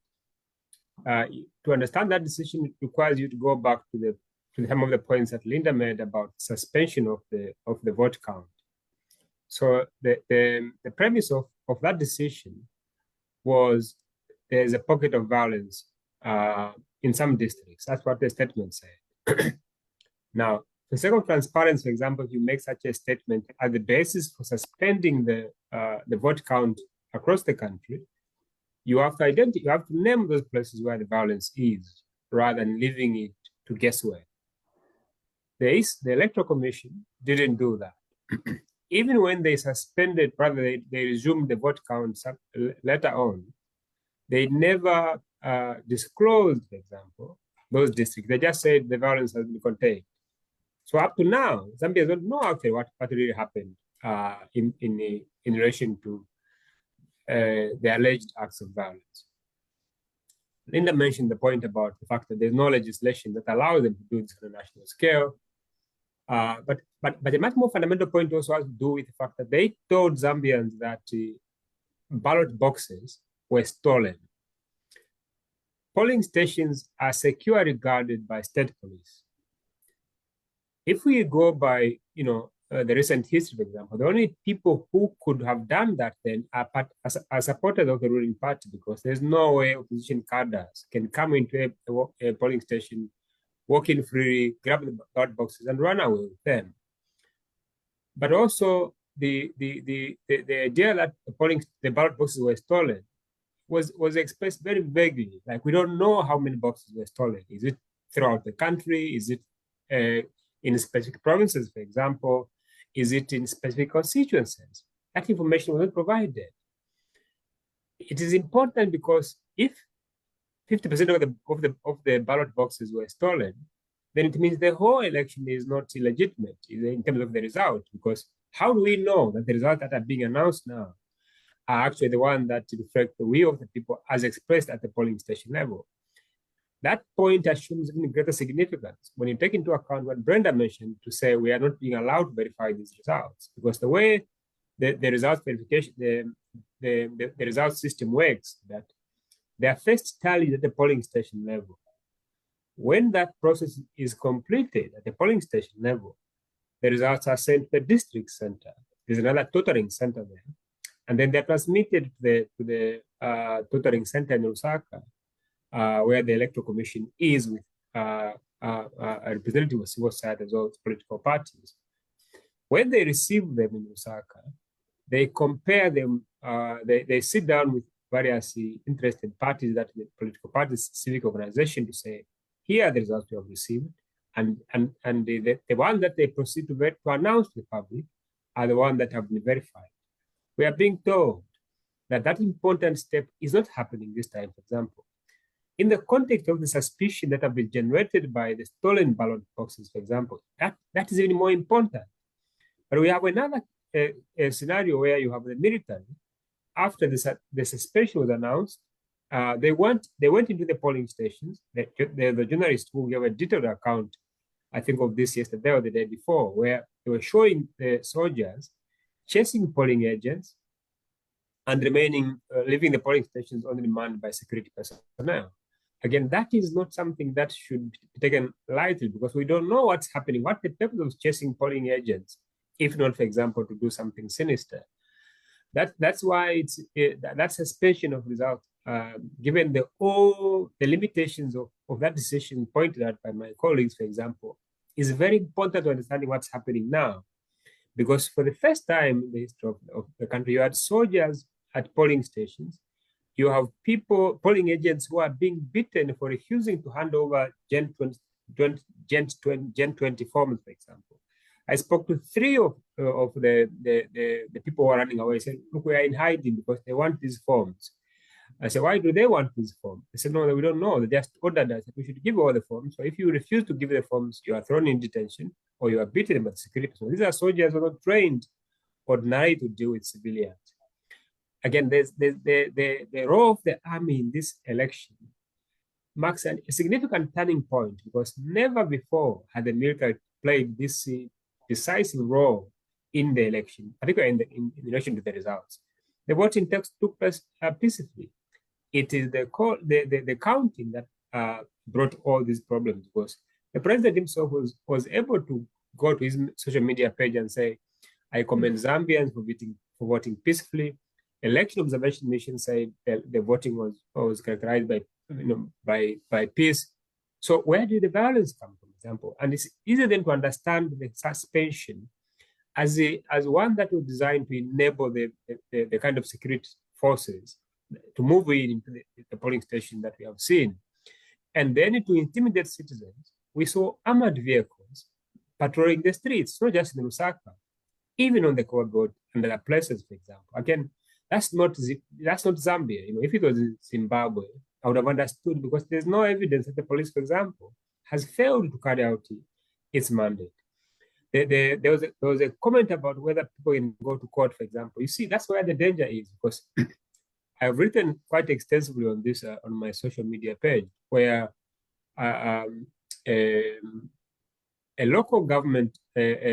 To understand that decision, it requires you to go back to some of the points that Linda made about suspension of the vote count. So the premise of that decision was there's a pocket of violence in some districts. That's what the statement said. Now, for the sake of transparency, for example, if you make such a statement as the basis for suspending the vote count across the country, you have to name those places where the violence is, rather than leaving it to guesswork. The Electoral Commission didn't do that. Even when they suspended, rather they resumed the vote count later on, they never disclosed, for example, those districts. They just said the violence has been contained. So up to now, Zambia don't know actually what really happened in relation to the alleged acts of violence. Linda mentioned the point about the fact that there's no legislation that allows them to do this on a national scale. But a much more fundamental point also has to do with the fact that they told Zambians that ballot boxes were stolen. Polling stations are securely guarded by state police. If we go by, the recent history, for example, the only people who could have done that then are supporters of the ruling party, because there's no way opposition cadres can come into a polling station, walk in freely, grab the ballot boxes and run away with them. But also the idea that the ballot boxes were stolen was expressed very vaguely. Like, we don't know how many boxes were stolen. Is it throughout the country? Is it in specific provinces, for example? Is it in specific constituencies? That information was not provided. It is important because if 50% of the ballot boxes were stolen, then it means the whole election is not illegitimate in terms of the result. Because how do we know that the results that are being announced now are actually the ones that reflect the will of the people as expressed at the polling station level? That point assumes even greater significance when you take into account what Brenda mentioned, to say we are not being allowed to verify these results, because the way the results verification, the results system works, that they are first tallied at the polling station level. When that process is completed at the polling station level, the results are sent to the district center. There's another tutoring center there, and then they're transmitted to the tutoring center in Lusaka, where the Electoral Commission is with representatives of civil society as well as political parties. When they receive them in Lusaka, they compare them, they sit down with various interested parties, that the political parties, civic organization, to say, here are the results we have received, and the one that they proceed to announce to the public are the ones that have been verified. We are being told that that important step is not happening this time, for example. In the context of the suspicion that have been generated by the stolen ballot boxes, for example, that is even more important. But we have another a scenario where you have the military. After the suspension was announced, they went into the polling stations. The journalists who gave a detailed account, I think, of this yesterday or the day before, where they were showing the soldiers chasing polling agents and leaving the polling stations only manned by security personnel. Again, that is not something that should be taken lightly, because we don't know what's happening, what the purpose of chasing polling agents, if not, for example, to do something sinister. That's why that suspension of results, given all the limitations of that decision pointed out by my colleagues, for example, is very important to understanding what's happening now. Because for the first time in the history of the country, you had soldiers at polling stations. You have polling agents who are being beaten for refusing to hand over Gen 20 forms, for example. I spoke to 3 of the people who are running away. I said, look, we are in hiding because they want these forms. I said, why do they want these forms? They said, no, we don't know. They just ordered us that we should give all the forms. So if you refuse to give the forms, you are thrown in detention or you are beaten by the security personnel. These are soldiers who are not trained ordinarily to deal with civilians. Again, the role of the army in this election marks a significant turning point, because never before had the military played this decisive role in the election, particularly in relation to the results. The voting took place peacefully. It is the counting that brought all these problems, because the president himself was able to go to his social media page and say, I commend Zambians for voting peacefully. Election observation mission said the voting was characterized by peace. So where did the violence come from, for example? And it's easier then to understand the suspension as one that was designed to enable the kind of security forces to move into the polling station that we have seen. And then to intimidate citizens, we saw armored vehicles patrolling the streets, not just in Lusaka, even on the Coast Road and other places, for example. Again, that's not Zambia. If it was Zimbabwe, I would have understood, because there's no evidence that the police, for example, has failed to carry out its mandate. There was a comment about whether people can go to court, for example. You see, that's where the danger is, because I've written quite extensively on this on my social media page, where a local government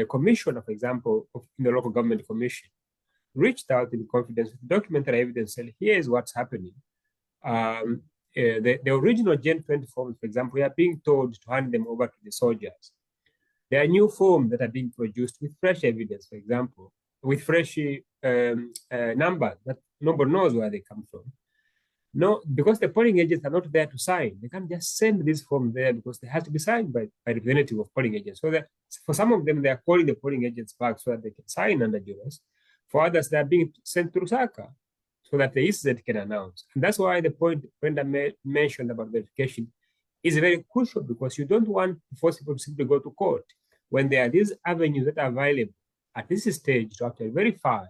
commissioner, for example, in the local government commission, reached out in confidence with documentary evidence, saying, here is what's happening. The original Gen 20 forms, for example, we are being told to hand them over to the soldiers. There are new forms that are being produced with fresh evidence, for example, with fresh numbers that nobody knows where they come from. No, because the polling agents are not there to sign. They can't just send this form there, because they have to be signed by representative of polling agents. So that for some of them, they are calling the polling agents back so that they can sign under duress. For others, they are being sent to Lusaka so that the ECZ can announce. And that's why the point Brenda mentioned about verification is very crucial, because you don't want to force people to simply go to court when there are these avenues that are available at this stage to actually verify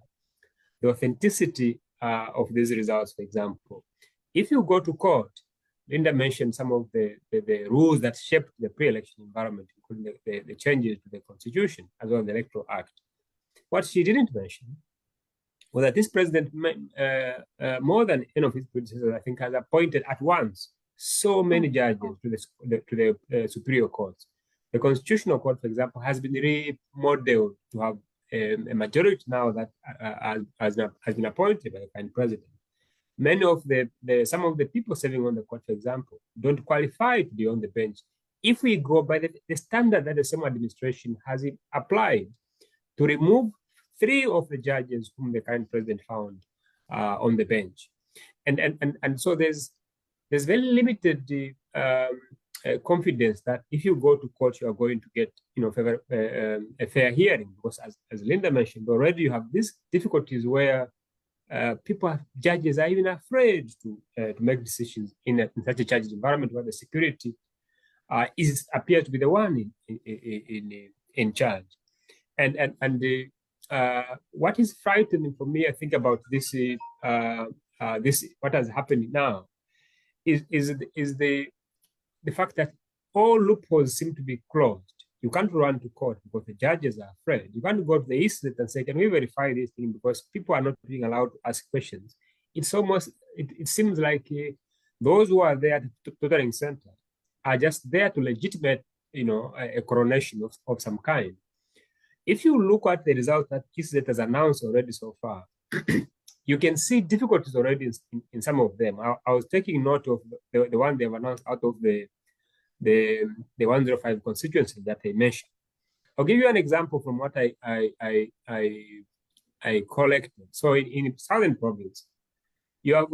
the authenticity of these results, for example. If you go to court, Linda mentioned some of the rules that shaped the pre-election environment, including the changes to the Constitution as well as the Electoral Act. What she didn't mention was that this president, more than any of his predecessors, I think, has appointed at once so many judges to the superior courts. The Constitutional Court, for example, has been remodeled to have a majority now that has been appointed by the current president. Many of some of the people serving on the court, for example, don't qualify to be on the bench. If we go by the standard that the same administration has applied to remove 3 of the judges whom the current president found on the bench, and so there's very limited confidence that if you go to court, you are going to get, a fair hearing. Because as Linda mentioned, already you have these difficulties where judges are even afraid to make decisions in such a charged environment where the security appears to be the one in charge. And what is frightening for me, I think, about this what has happened now is the fact that all loopholes seem to be closed. You can't run to court because the judges are afraid. You can't go to the ECZ and say, can we verify this thing? Because people are not being allowed to ask questions. It's almost, it seems like those who are there at the tutoring center are just there to legitimate, a coronation of some kind. If you look at the results that ECZ has announced already so far, you can see difficulties already in some of them. I was taking note of the one they've announced out of the 105 constituency that they mentioned. I'll give you an example from what I collected. So in Southern Province, you have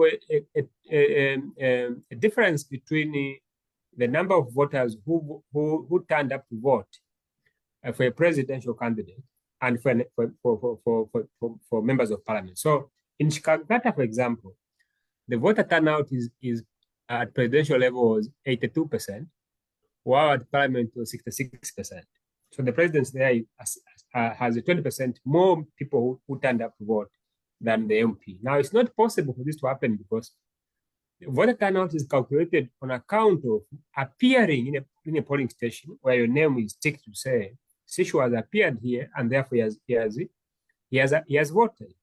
a difference between the number of voters who turned up to vote for a presidential candidate and for members of parliament. So in Chicago, for example, the voter turnout is at presidential level was 82%, while at parliament was 66%. So the presidency there has 20% more people who turned up to vote than the MP. Now, it's not possible for this to happen because voter turnout is calculated on account of appearing in a polling station where your name is ticked to say, Sishu has appeared here and therefore he has voted.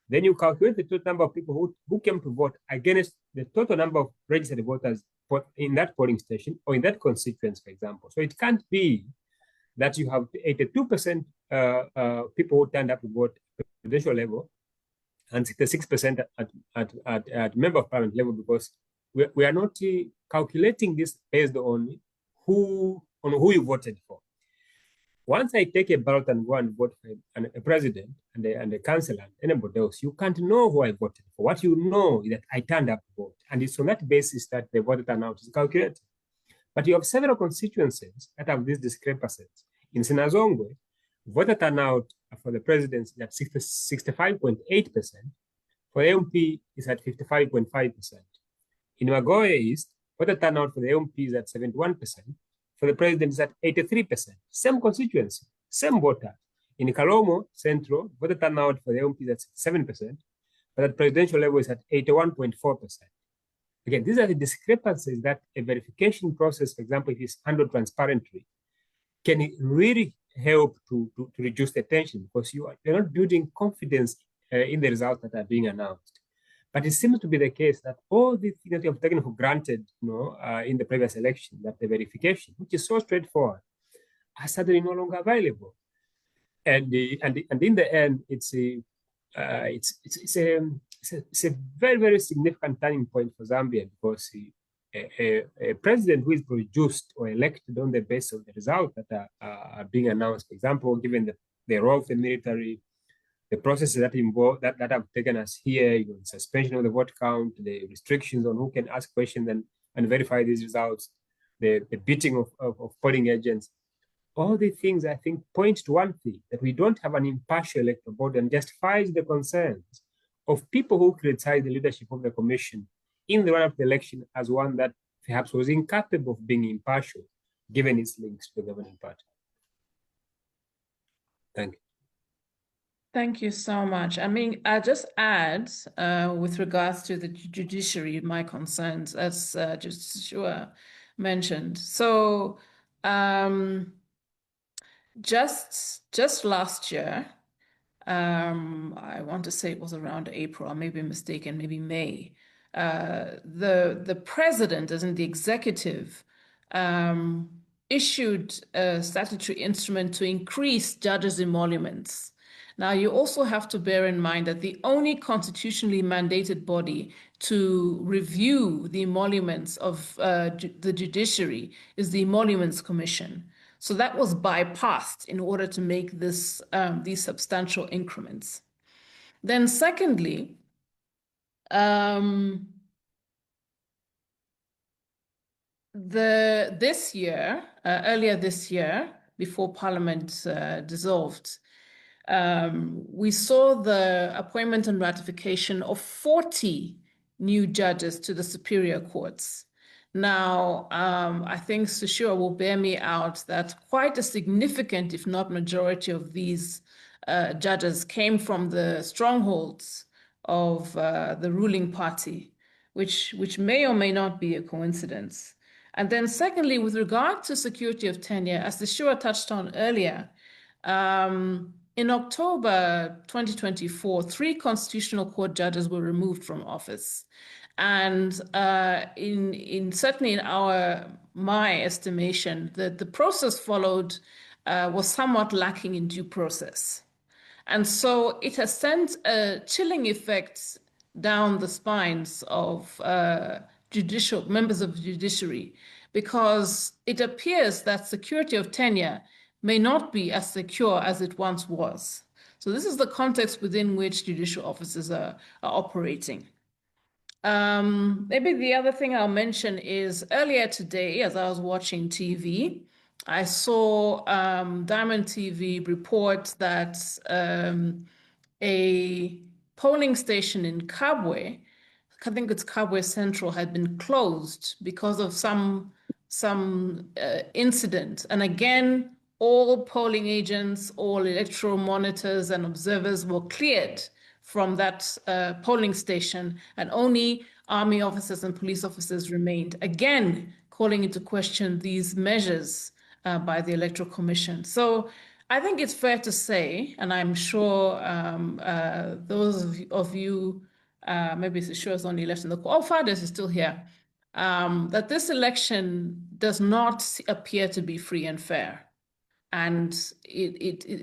Then you calculate the total number of people who came to vote against the total number of registered voters in that polling station or in that constituency, for example. So it can't be that you have 82% people who turned up to vote at the presidential level and 66% at member of parliament level, because we are not calculating this based on who you voted for. Once I take a ballot and go and vote for a president and a councillor and anybody else, you can't know who I voted for. What you know is that I turned up to vote. And it's on that basis that the voter turnout is calculated. But you have several constituencies that have these discrepancies. In Sinazongwe, voter turnout for the president is at 65.8%. For the MP is at 55.5%. In Magoe East, voter turnout for the MP is at 71%. For the president is at 83%. Same constituency, same voter. In Kalomo Central, voter turnout for the MP is at 7%, but at presidential level is at 81.4%. Again, these are the discrepancies that a verification process, for example, if it's handled transparently, can really help to reduce the tension, because you're not building confidence in the results that are being announced. But it seems to be the case that all the things that you have taken for granted, in the previous election, that the verification, which is so straightforward, are suddenly no longer available. And in the end, it's a very, very significant turning point for Zambia, because a president who is produced or elected on the basis of the results that are being announced, for example, given the role of the military, the processes that involve that have taken us here, the suspension of the vote count, the restrictions on who can ask questions and verify these results, the beating of polling agents, all these things, I think, point to one thing, that we don't have an impartial electoral board, and justifies the concerns of people who criticize the leadership of the commission in the run-up to the election as one that perhaps was incapable of being impartial, given its links to the governing party. Thank you. Thank you so much. I mean, I just add, with regards to the judiciary, my concerns, as Joshua mentioned. So, just last year, I want to say it was around April, I may be mistaken, maybe May. The president, as in the executive, issued a statutory instrument to increase judges' emoluments. Now, you also have to bear in mind that the only constitutionally mandated body to review the emoluments of the judiciary is the Emoluments Commission. So that was bypassed in order to make this these substantial increments. Then secondly, 9 earlier this year, before Parliament dissolved, we saw the appointment and ratification of 40 new judges to the superior courts. Now, I think Sushua will bear me out that quite a significant, if not majority, of these judges came from the strongholds of the ruling party, which may or may not be a coincidence. And then secondly, with regard to security of tenure, as Sushua touched on earlier, in October 2024, 3 constitutional court judges were removed from office. And certainly in my estimation, the process followed was somewhat lacking in due process. And so it has sent a chilling effect down the spines of members of the judiciary, because it appears that security of tenure may not be as secure as it once was. So this is the context within which judicial officers are operating. Maybe the other thing I'll mention is earlier today, as I was watching TV, I saw Diamond TV report that a polling station in Kabwe, I think it's Kabwe Central, had been closed because of some incident. And again, all polling agents, all electoral monitors and observers were cleared from that polling station, and only army officers and police officers remained, again calling into question these measures by the Electoral Commission. So I think it's fair to say, and I'm sure those of you, maybe Sushua is only left in the call, Fathers is still here, that this election does not appear to be free and fair. And it's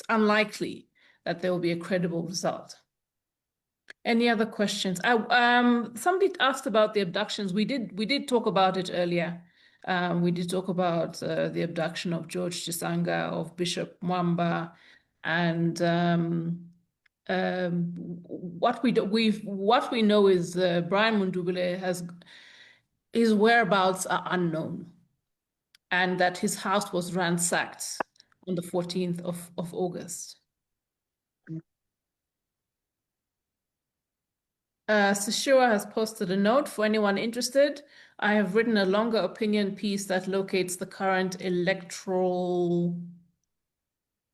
unlikely that there will be a credible result. Any other questions? Somebody asked about the abductions. We did talk about it earlier. We did talk about the abduction of George Chisanga, of Bishop Mwamba, and what we know is Brian Mundubile his whereabouts are unknown, and that his house was ransacked on the 14th of August. Sushua has posted a note for anyone interested. I have written a longer opinion piece that locates the current electoral,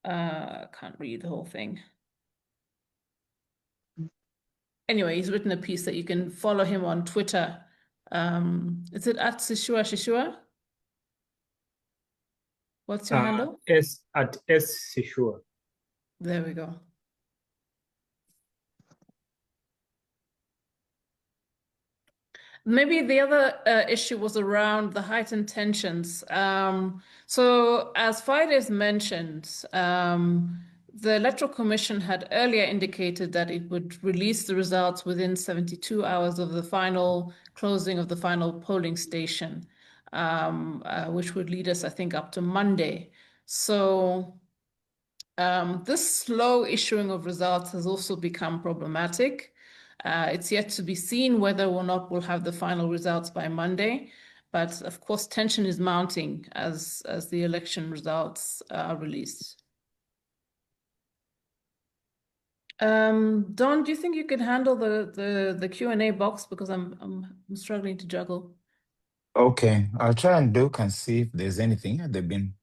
can't read the whole thing. Anyway, he's written a piece that you can follow him on Twitter. Is it at Sushua? What's your handle? at Sushua. There we go. Maybe the other issue was around the heightened tensions. So as Fides mentioned, the Electoral Commission had earlier indicated that it would release the results within 72 hours of the final closing of the final polling station, which would lead us, I think, up to Monday. So this slow issuing of results has also become problematic. It's yet to be seen whether or not we'll have the final results by Monday. But of course, tension is mounting as the election results are released. Don, do you think you could handle the Q&A box, because I'm struggling to juggle? Okay, I'll try and look and see if there's anything. They've been.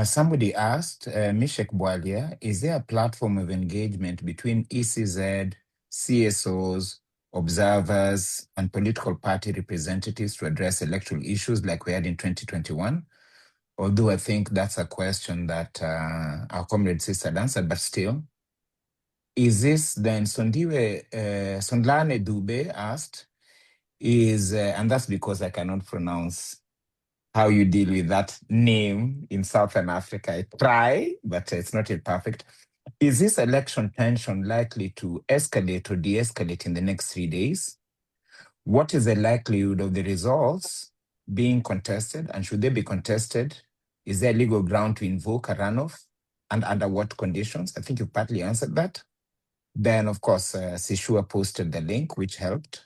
Somebody asked, Mishek Bwalia, is there a platform of engagement between ECZ, CSOs, observers, and political party representatives to address electoral issues like we had in 2021? Although I think that's a question that our comrade sister had answered, but still. Is this then Sondlane Dube asked, and that's because I cannot pronounce how you deal with that name in Southern Africa. I try, but it's not yet perfect. Is this election tension likely to escalate or de-escalate in the next 3 days? What is the likelihood of the results being contested? And should they be contested, is there legal ground to invoke a runoff? And under what conditions? I think you partly answered that. Then, of course, Sishua posted the link, which helped.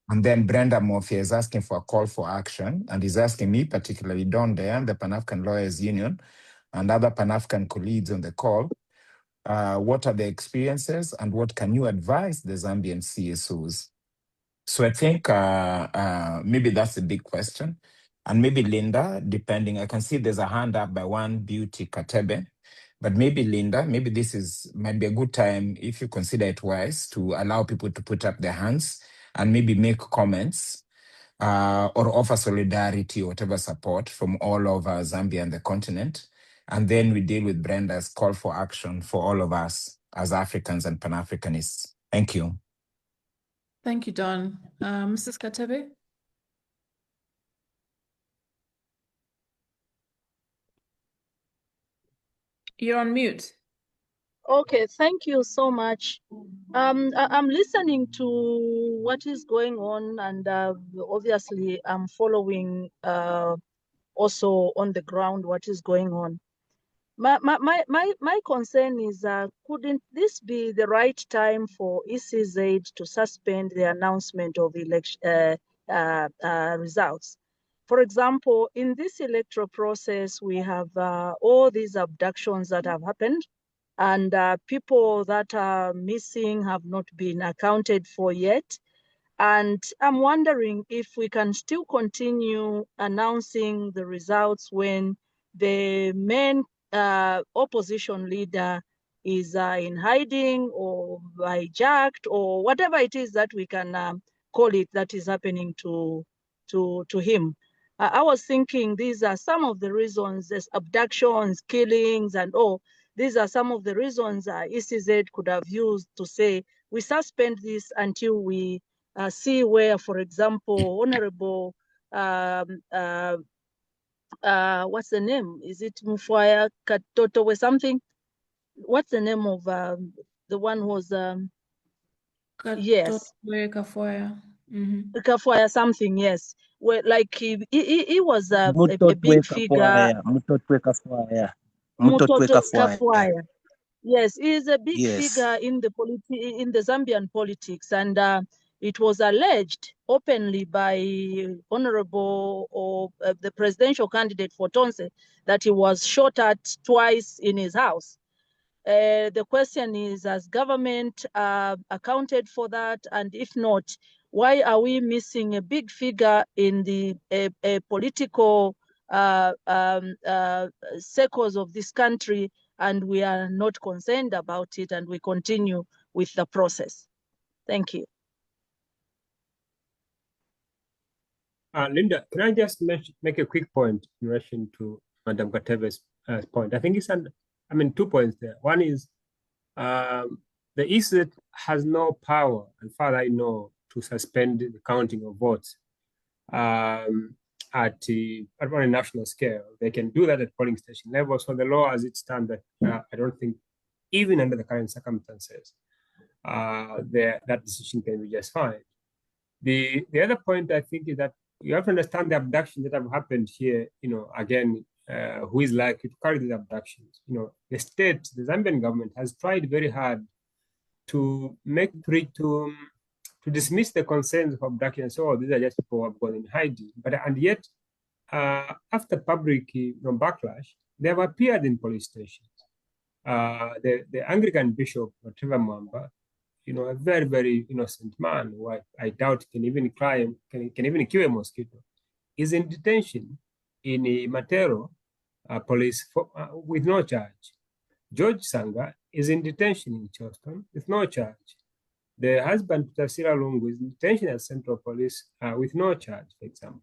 And then Brenda Murphy is asking for a call for action, and is asking me, particularly Don Dayan, the Pan-African Lawyers Union, and other Pan-African colleagues on the call, what are the experiences and what can you advise the Zambian CSOs? So I think maybe that's a big question. And maybe Linda, depending, I can see there's a hand up by one Beauty Katebe, but maybe Linda, maybe this might be a good time, if you consider it wise, to allow people to put up their hands and maybe make comments or offer solidarity or whatever support from all over Zambia and the continent. And then we deal with Brenda's call for action for all of us as Africans and Pan-Africanists. Thank you. Thank you, Don. Mrs. Katebe? You're on mute. Okay, thank you so much. I'm listening to what is going on, and obviously I'm following also on the ground what is going on. My concern is, couldn't this be the right time for ECZ to suspend the announcement of election results? For example, in this electoral process, we have all these abductions that have happened, and people that are missing have not been accounted for yet. And I'm wondering if we can still continue announcing the results when the main opposition leader is in hiding or hijacked or whatever it is that we can call it that is happening to him. I was thinking these are some of the reasons, there's abductions, killings, and all. These are some of the reasons ECZ could have used to say, we suspend this until we see where, for example, Honorable, what's the name? Is it Mufwaya Katoto or something? What's the name of the one who was, yes. Kafwaya. Kafwaya something, yes. Well, like he was a big figure. Mutotwe Kafwaya. Kafwaya. Yes, he is a big figure in the Zambian politics, and it was alleged openly by Honorable or the presidential candidate for Tonse that he was shot at twice in his house. The question is, has government accounted for that? And if not, why are we missing a big figure in the political circles of this country, and we are not concerned about it, and we continue with the process? Thank you. Linda, can I just make a quick point in relation to Madam Katebe's point? I think it's 2 points there. One is the ECZ has no power, as far as I know, to suspend the counting of votes at a national scale. They can do that at polling station level. So the law as it stands, I don't think, even under the current circumstances, that decision can be just fine. The other point I think is that you have to understand the abductions that have happened here. Again, who is likely to carry these abductions? The state, the Zambian government, has tried very hard to dismiss the concerns of abduction. So these are just people who have gone in hiding. And yet, after public backlash, they have appeared in police stations. The Anglican bishop, Trevor Mwamba, a very, very innocent man who I doubt can even kill a mosquito, is in detention in Matero police with no charge. George Sanga is in detention in Charleston with no charge. The husband, Tasira Lungu, is in detention at Central Police with no charge, for example.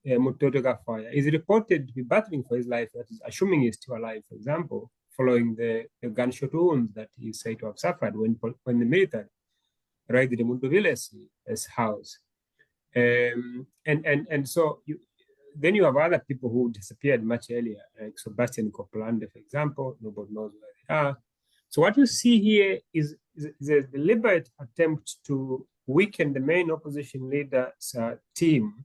Mutoto Kafwaya is reported to be battling for his life, that is, assuming he's still alive, for example, following the gunshot wounds that he is said to have suffered when the military raided Munduvile's house. And so then you have other people who disappeared much earlier, like Sebastian Copland, for example. Nobody knows where they are. So what you see here is a deliberate attempt to weaken the main opposition leader's team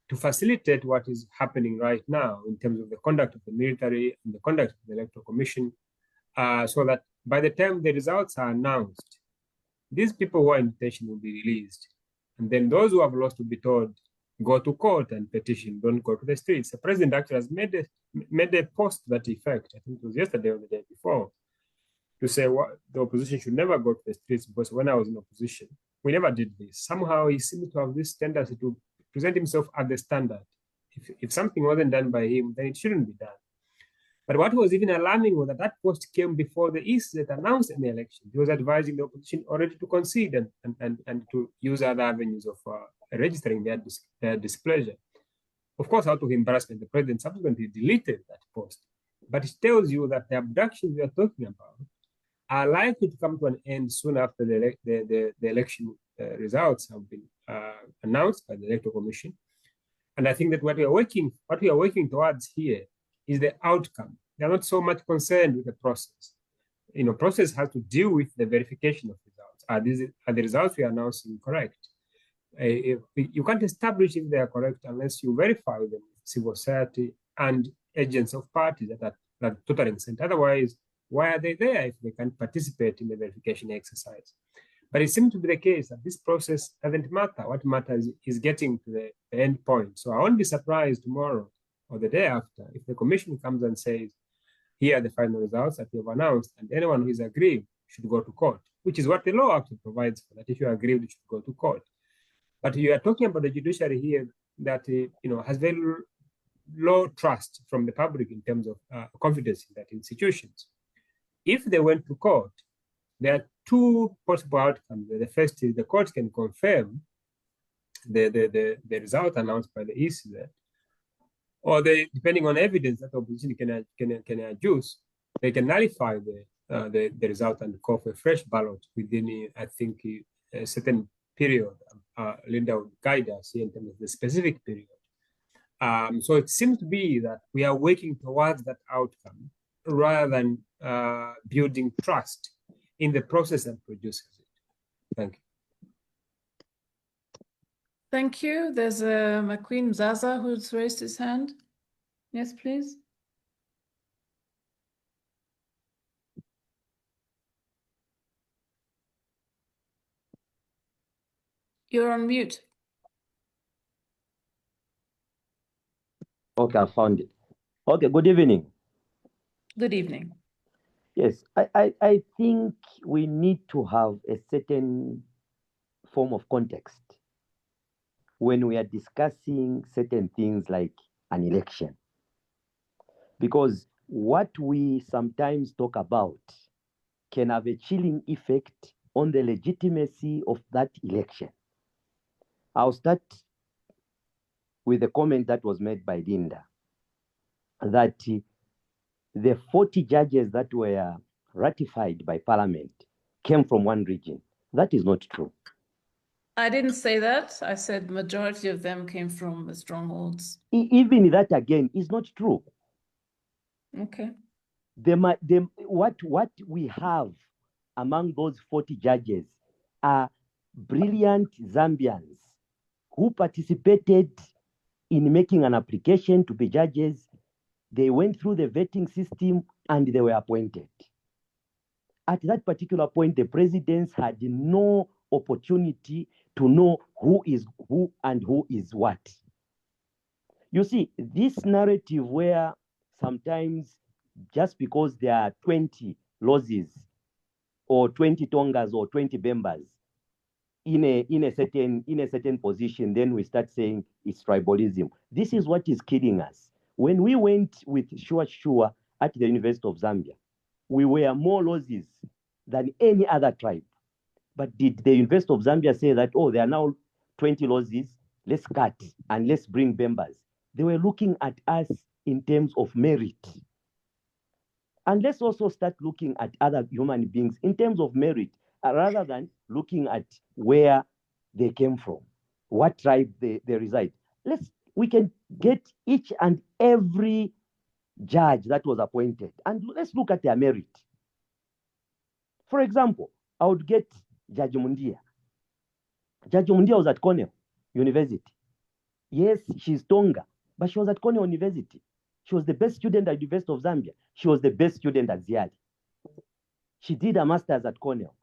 to facilitate what is happening right now in terms of the conduct of the military and the conduct of the Electoral Commission, so that by the time the results are announced, these people who are in detention will be released. And then those who have lost will be told, go to court and petition, don't go to the streets. The president actually has made a post to that effect, I think it was yesterday or the day before, to say what the opposition should never go to the streets, because when I was in opposition, we never did this. Somehow he seems to have this tendency to present himself as the standard. If something wasn't done by him, then it shouldn't be done. But what was even alarming was that that post came before the ECZ announced an election. He was advising the opposition already to concede and to use other avenues of registering their displeasure. Of course, out of embarrassment, the president subsequently deleted that post. But it tells you that the abductions we are talking about are likely to come to an end soon after the election results have been announced by the Electoral Commission. And I think that what we are working towards here is the outcome. They are not so much concerned with the process. Process has to deal with the verification of results. Are the results we are announcing correct? You can't establish if they are correct unless you verify them with civil society and agents of parties that are totally innocent. Otherwise, why are they there if they can't participate in the verification exercise? But it seems to be the case that this process doesn't matter. What matters is getting to the end point. So I won't be surprised tomorrow or the day after if the commission comes and says, here are the final results that we have announced, and anyone who is aggrieved should go to court, which is what the law actually provides for, that if you are aggrieved, you should go to court. But you are talking about the judiciary here that has very low trust from the public in terms of confidence in that institutions. If they went to court, there are two possible outcomes. The first is the court can confirm the result announced by the ECZ, or they, depending on evidence that the opposition can adduce, they can nullify the result and call for a fresh ballot within, I think, a certain period. Linda would guide us here in terms of the specific period. So it seems to be that we are working towards that outcome rather than building trust in the process that produces it. Thank you. Thank you. There's a McQueen Zaza who's raised his hand. Yes, please. You're on mute. Okay, I found it. Okay, good evening. Good evening. Yes, I think we need to have a certain form of context when we are discussing certain things like an election. Because what we sometimes talk about can have a chilling effect on the legitimacy of that election. I'll start with a comment that was made by Linda, that the 40 judges that were ratified by Parliament came from one region. That is not true. I didn't say that. I said majority of them came from the strongholds. Even that again is not true. Okay. What we have among those 40 judges are brilliant Zambians who participated in making an application to be judges. They went through the vetting system and they were appointed. At that particular point, the presidents had no opportunity to know who is who and who is what. You see, this narrative where sometimes just because there are 20 losses or 20 Tongas or 20 Bembas in a certain position, then we start saying it's tribalism. This is what is killing us. When we went with Shua at the University of Zambia, we were more losses than any other tribe. But did the University of Zambia say that, oh, there are now 20 losses, let's cut and let's bring Bembas? They were looking at us in terms of merit. And let's also start looking at other human beings in terms of merit, rather than looking at where they came from, what tribe they reside. We can get each and every judge that was appointed, and let's look at their merit. For example, I would get Judge Mundia. Judge Mundia was at Cornell University. Yes, she's Tonga, but she was at Cornell University. She was the best student at the University of Zambia. She was the best student at Ziali. She did a master's at Cornell.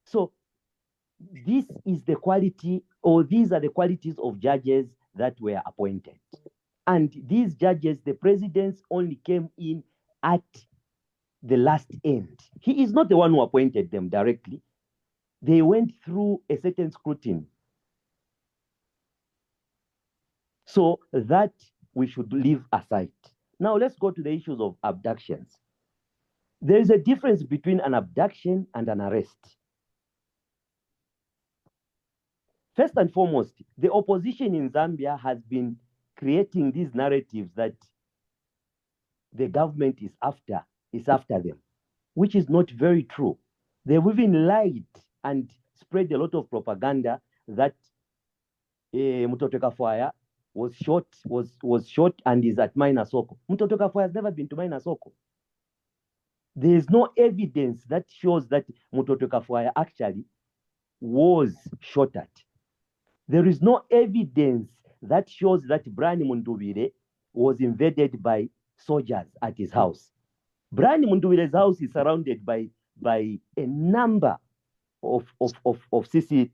So this is the quality, or these are the qualities of judges that were appointed. And these judges, the presidents only came in at the last end. He is not the one who appointed them directly. They went through a certain scrutiny. So that we should leave aside. Now let's go to the issues of abductions. There is a difference between an abduction and an arrest. First and foremost, the opposition in Zambia has been creating these narratives that the government is after them, which is not very true. They've even lied and spread a lot of propaganda that Mtoto Kafwaya was shot and is at Mainasoko. Mtoto Kafwaya has never been to Mainasoko. There is no evidence that shows that Mtoto Kafwaya actually was shot at. There is no evidence that shows that Brian Mundubire was invaded by soldiers at his house. Brian Mundubire's house is surrounded by a number of CCTV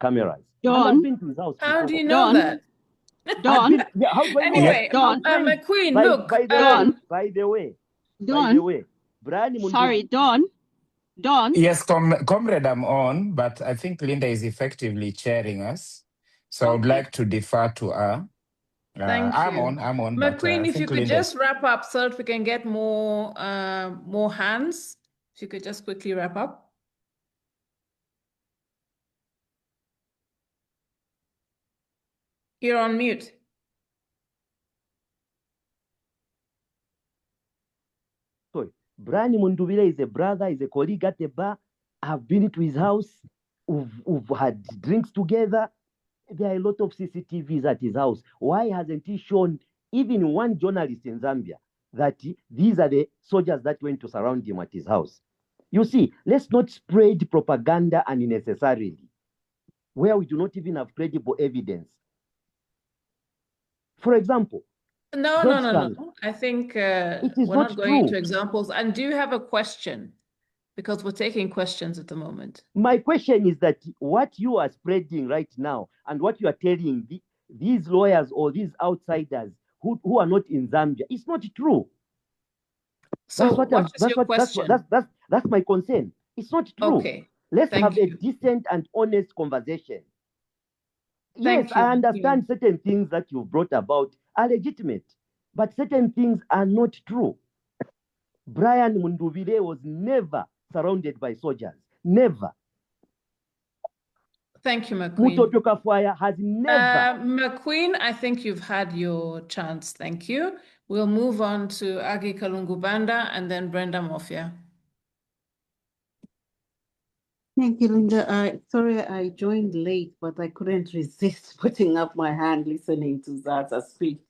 cameras. John, I've been to his house How before. do you know John, that? John, How do I know Anyway, that? I'm Don. friends. McQueen, By look, the way, Don, Brian Mundubi, sorry, Don, Yes, comrade, I'm on, but I think Linda is effectively chairing us. So I would Okay. like to defer to her. thank I'm you. on, but McQueen, I if you think could Linda just wrap up so that we can get more hands. If you could just quickly wrap up. You're on mute. sorry, Brian Mundubile is a brother, is a colleague at the bar. I've been to his house. We've had drinks together. There are a lot of CCTVs at his house. Why hasn't he shown even one journalist in Zambia that these are the soldiers that went to surround him at his house? You see, let's not spread propaganda unnecessarily where we do not even have credible evidence. For example, No. I think it is we're not not going into true. examples. And do you have a question? Because we're taking questions at the moment. My question is that what you are spreading right now and what you are telling these lawyers or these outsiders who are not in Zambia, it's not true. So what is your question? That's my concern. It's not true. Okay. Let's Thank have a you. decent and honest conversation. Thank Yes, you. I understand certain things that you brought about are legitimate, but certain things are not true. Brian Mundubile was never surrounded by soldiers. Never. Thank you, McQueen. Mtoto Kafwaya has never. McQueen, I think you've had your chance. Thank you. We'll move on to Agi Kalungubanda and then Brenda Mofia. Thank you, Linda. Sorry I joined late, but I couldn't resist putting up my hand listening to Zaza speak.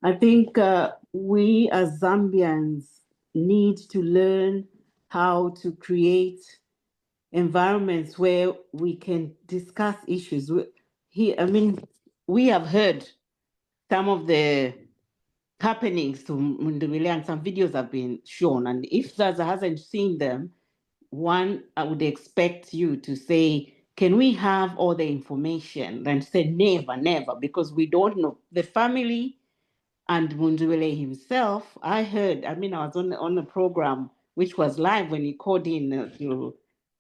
I think we as Zambians need to learn how to create environments where we can discuss issues. We have heard some of the happenings to Mundubile and some videos have been shown. And if Zaza hasn't seen them, one, I would expect you to say, can we have all the information? And say, never, because we don't know. The family and Mundubile himself, I was on a program which was live when he called in to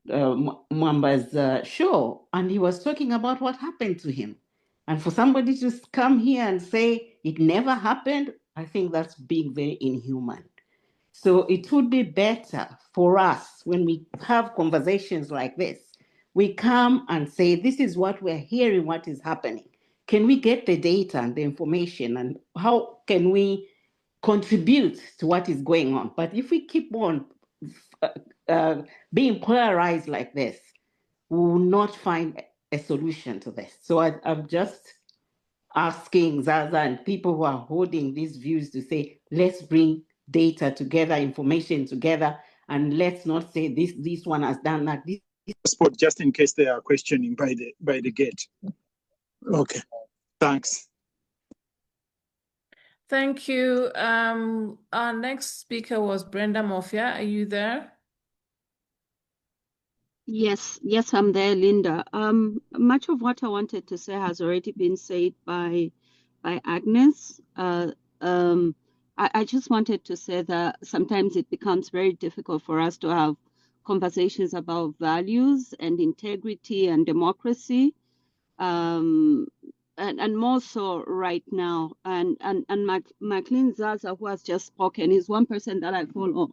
Mwamba's show, and he was talking about what happened to him. And for somebody to come here and say it never happened, I think that's being very inhuman. So it would be better for us when we have conversations like this, we come and say, this is what we're hearing, what is happening. Can we get the data and the information, and how can we contribute to what is going on? But if we keep on being polarized like this, we will not find a solution to this. So I'm just asking Zaza and people who are holding these views to say, let's bring data together, information together, and let's not say this one has done that, this spot just in case they are questioning by the gate. Okay, thanks. Thank you. Our next speaker was Brenda Mofia. Are you there? Yes, I'm there, Linda. Much of what I wanted to say has already been said by Agnes. I just wanted to say that sometimes it becomes very difficult for us to have conversations about values and integrity and democracy, and more so right now. And Maclean Zaza, who has just spoken, is one person that I follow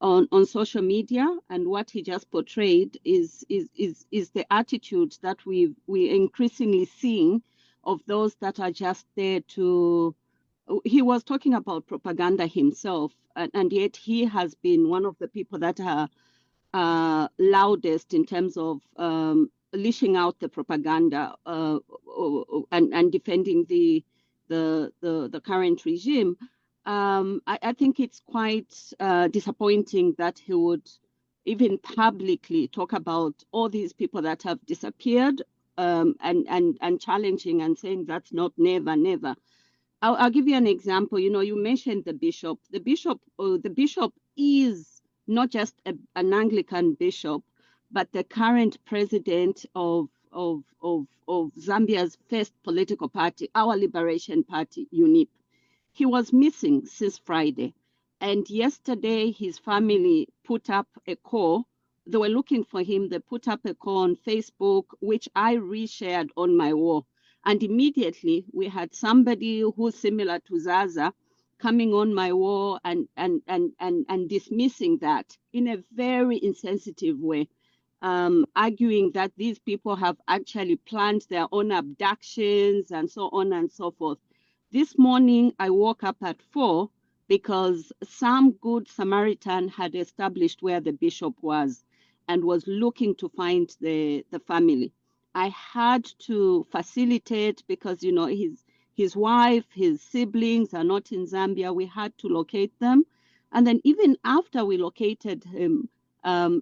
on social media, and what he just portrayed is the attitude that we're increasingly seeing of those that are just there to. He was talking about propaganda himself, and yet he has been one of the people that are loudest in terms of leashing out the propaganda and defending the current regime. I think it's quite disappointing that he would even publicly talk about all these people that have disappeared, and challenging and saying that's not never. I'll give you an example. You know, you mentioned the bishop. The bishop is not just an Anglican bishop, but the current president of Zambia's first political party, our Liberation Party, UNIP. He was missing since Friday. And yesterday, his family put up a call. They were looking for him. They put up a call on Facebook, which I reshared on my wall. And immediately, we had somebody who's similar to Zaza coming on my wall and dismissing that in a very insensitive way, arguing that these people have actually planned their own abductions and so on and so forth. This morning, I woke up at 4 because some good Samaritan had established where the bishop was and was looking to find the family. I had to facilitate because, you know, his wife, his siblings are not in Zambia. We had to locate them. And then even after we located him,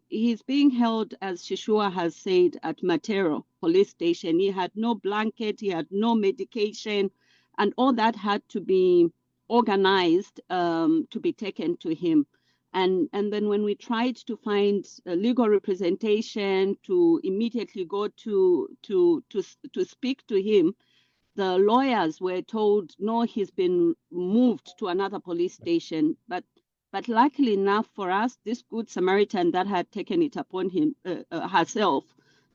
he's being held, as Shishua has said, at Matero police station. He had no blanket, he had no medication, and all that had to be organized to be taken to him. And then when we tried to find legal representation to immediately go to speak to him, the lawyers were told, no, he's been moved to another police station. But luckily enough for us, this good Samaritan that had taken it upon him herself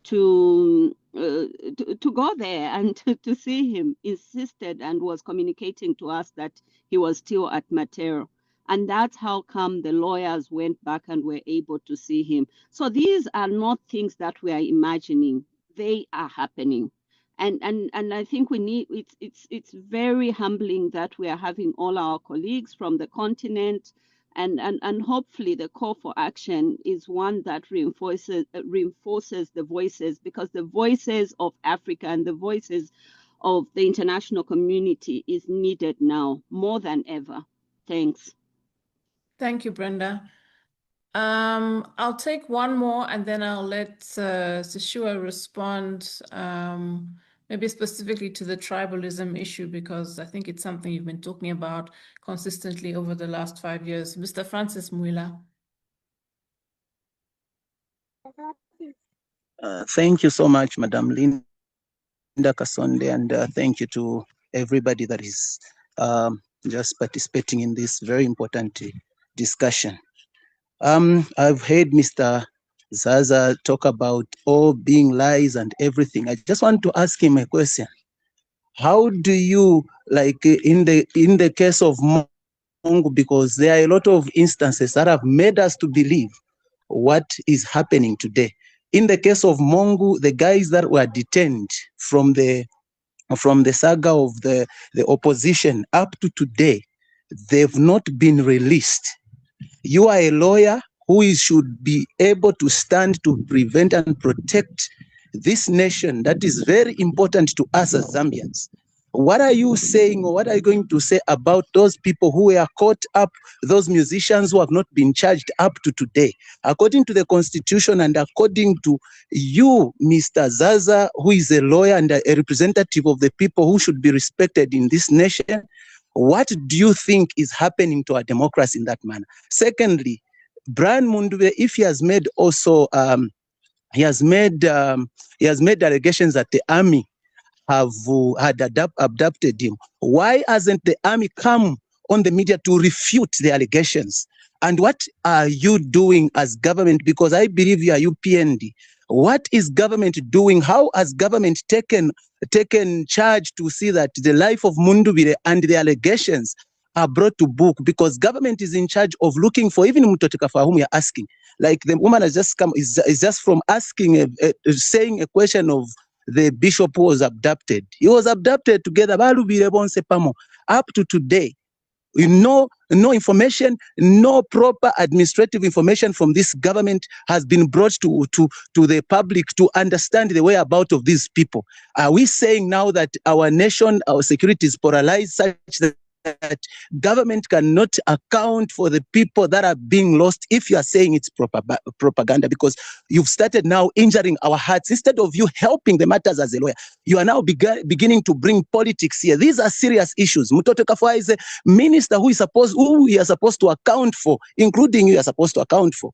to go there and to see him insisted and was communicating to us that he was still at Matero. And that's how come the lawyers went back and were able to see him. So these are not things that we are imagining. They are happening. And I think we need, it's very humbling that we are having all our colleagues from the continent, and hopefully the call for action is one that reinforces the voices, because the voices of Africa and the voices of the international community is needed now more than ever. Thanks. Thank you, Brenda. I'll take one more and then I'll let Seshua respond, maybe specifically to the tribalism issue, because I think it's something you've been talking about consistently over the last 5 years. Mr. Francis Mwila. Thank you so much, Madam Linda Kasonde, and thank you to everybody that is just participating in this very important discussion. I've heard Mr. Zaza talk about all being lies and everything. I just want to ask him a question. How do you, like in the case of Mongo, because there are a lot of instances that have made us to believe what is happening today. In the case of Mongo, the guys that were detained from the saga of the opposition up to today, they've not been released. You are a lawyer who should be able to stand to prevent and protect this nation that is very important to us as Zambians. What are you saying, or what are you going to say about those people who were caught up, those musicians who have not been charged up to today? According to the Constitution and according to you, Mr. Zaza, who is a lawyer and a representative of the people who should be respected in this nation, what do you think is happening to our democracy in that manner? Secondly, Brian Mundube, if he has made also, he has made allegations that the army had abducted him. Why hasn't the army come on the media to refute the allegations? And what are you doing as government? Because I believe you are UPND. What is government doing? How has government taken charge to see that the life of Mundubire and the allegations are brought to book? Because government is in charge of looking for, even Mutoteka whom you're asking. Like the woman has just come, is just from asking, saying a question of the bishop who was abducted. He was abducted together. Up to today, no information, no proper administrative information from this government has been brought to the public to understand the whereabouts of these people. Are we saying now that our nation, our security is polarized such that government cannot account for the people that are being lost? If you are saying it's propaganda, because you've started now injuring our hearts instead of you helping the matters as a lawyer, you are now beginning to bring politics here. These are serious issues. Mutoto Kafwa is a minister who we are supposed to account for, including you are supposed to account for.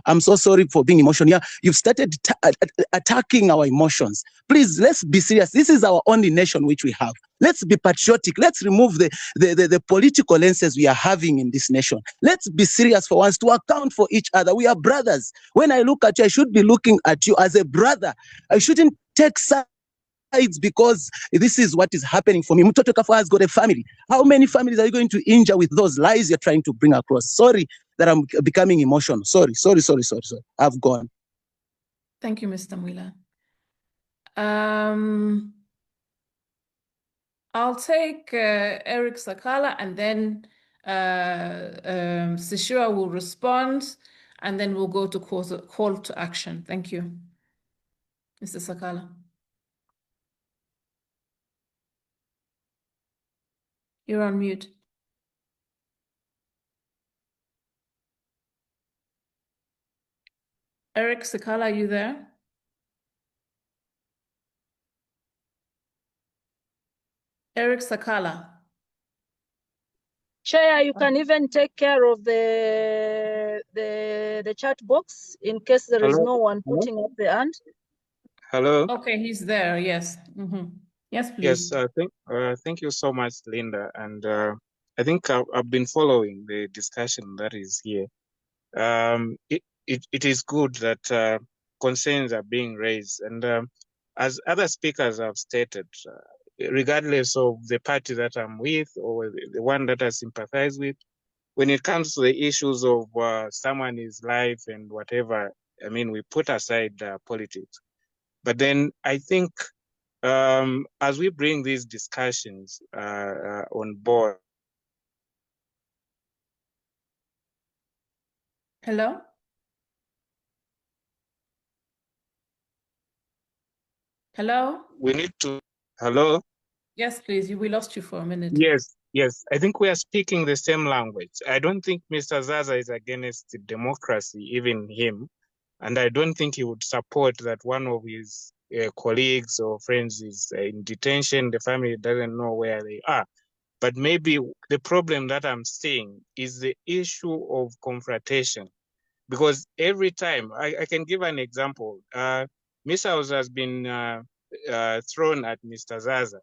I'm so sorry for being emotional. Yeah, you've started attacking our emotions. Please, let's be serious. This is our only nation which we have. Let's be patriotic. Let's remove the political lenses we are having in this nation. Let's be serious for once to account for each other. We are brothers. When I look at you, I should be looking at you as a brother. I shouldn't take sides because this is what is happening for me. Mutoto Kafwa has got a family. How many families are you going to injure with those lies you're trying to bring across? Sorry that I'm becoming emotional. Sorry. I've gone. Thank you, Mr. Mwila. I'll take Eric Sakala, and then Sishua will respond, and then we'll go to call to action. Thank you. Mr. Sakala. You're on mute. Eric Sakala, are you there? Eric Sakala. Chair, you can even take care of the chat box in case there is no one putting up the hand. Hello. Okay, he's there. Yes. Yes, please. Yes. Thank you so much, Linda. And I think I've been following the discussion that is here. It is good that concerns are being raised, and as other speakers have stated, regardless of the party that I'm with or the one that I sympathize with, when it comes to the issues of someone's life and whatever, I mean, we put aside politics. But then I think as we bring these discussions on board. Hello? Hello? We need to, hello? Yes, please. We lost you for a minute. Yes. I think we are speaking the same language. I don't think Mr. Zaza is against democracy, even him. And I don't think he would support that one of his colleagues or friends is in detention. The family doesn't know where they are. But maybe the problem that I'm seeing is the issue of confrontation. Because every time, I can give an example. Missiles has been thrown at Mr. Zaza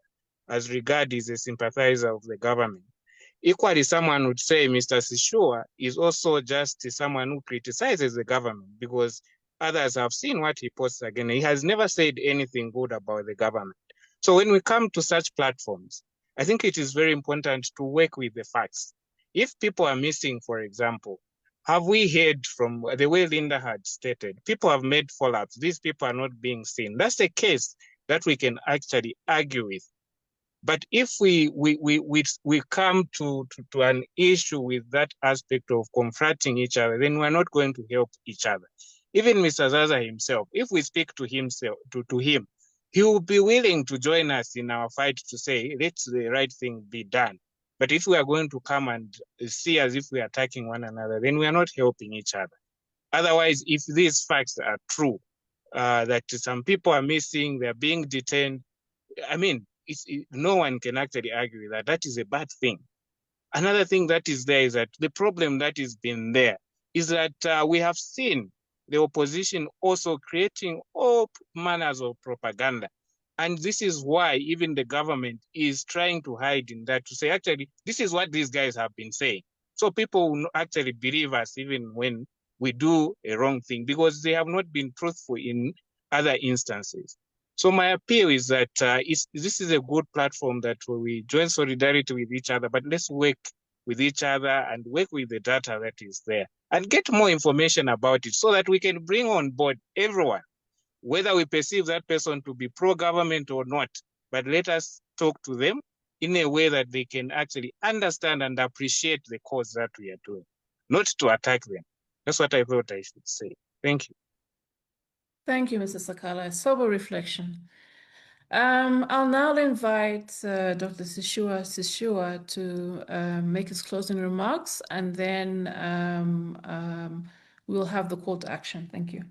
as regard is a sympathizer of the government. Equally, someone would say Mr. Sishua is also just someone who criticizes the government because others have seen what he posts again. He has never said anything good about the government. So when we come to such platforms, I think it is very important to work with the facts. If people are missing, for example, have we heard from the way Linda had stated, people have made follow-ups, these people are not being seen. That's a case that we can actually argue with. But if we come to an issue with that aspect of confronting each other, then we're not going to help each other. Even Mr. Zaza himself, if we speak to himself, to him, he will be willing to join us in our fight to say, let the right thing be done. But if we are going to come and see as if we are attacking one another, then we are not helping each other. Otherwise, if these facts are true, that some people are missing, they're being detained, I mean, no one can actually argue that. That is a bad thing. Another thing that is there is that the problem that has been there is that we have seen the opposition also creating all manners of propaganda. And this is why even the government is trying to hide in that, to say, actually, this is what these guys have been saying. So people will actually believe us even when we do a wrong thing, because they have not been truthful in other instances. So my appeal is that this is a good platform that we join solidarity with each other, but let's work with each other and work with the data that is there and get more information about it so that we can bring on board everyone, whether we perceive that person to be pro-government or not, but let us talk to them in a way that they can actually understand and appreciate the cause that we are doing, not to attack them. That's what I thought I should say. Thank you. Thank you, Mr. Sakala. Sober reflection. I'll now invite Dr. Sishua to make his closing remarks, and then we'll have the call to action. Thank you.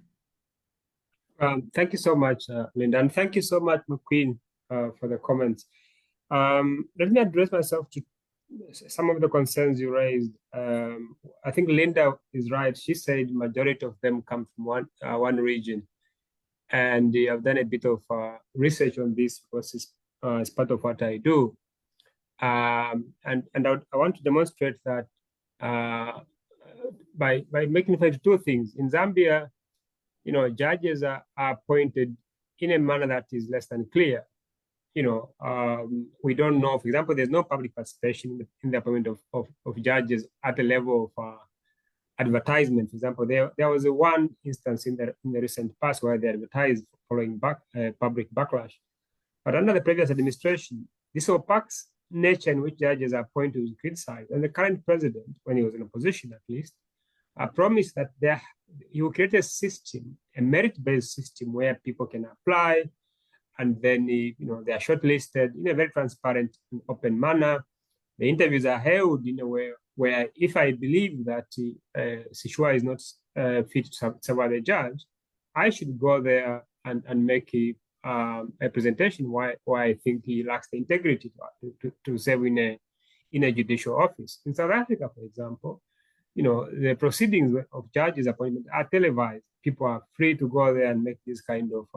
Thank you so much, Linda, and thank you so much, McQueen, for the comments. Let me address myself to some of the concerns you raised. I think Linda is right. She said majority of them come from one region. And I've done a bit of research on this because it's part of what I do. And I want to demonstrate that by making two things. In Zambia, judges are appointed in a manner that is less than clear. We don't know, for example, there's no public participation in the appointment of judges at the level of advertisement. For example, there was one instance in the recent past where they advertised following public backlash. But under the previous administration, this opaque nature in which judges are appointed was criticized. And the current president, when he was in opposition at least, promised that he will create a system, a merit-based system where people can apply, and then they are shortlisted in a very transparent and open manner. The interviews are held in a way where if I believe that Sishua is not fit to serve as a judge, I should go there and make a presentation why I think he lacks the integrity to serve in a judicial office. In South Africa, for example, the proceedings of judges' appointment are televised. People are free to go there and make this kind of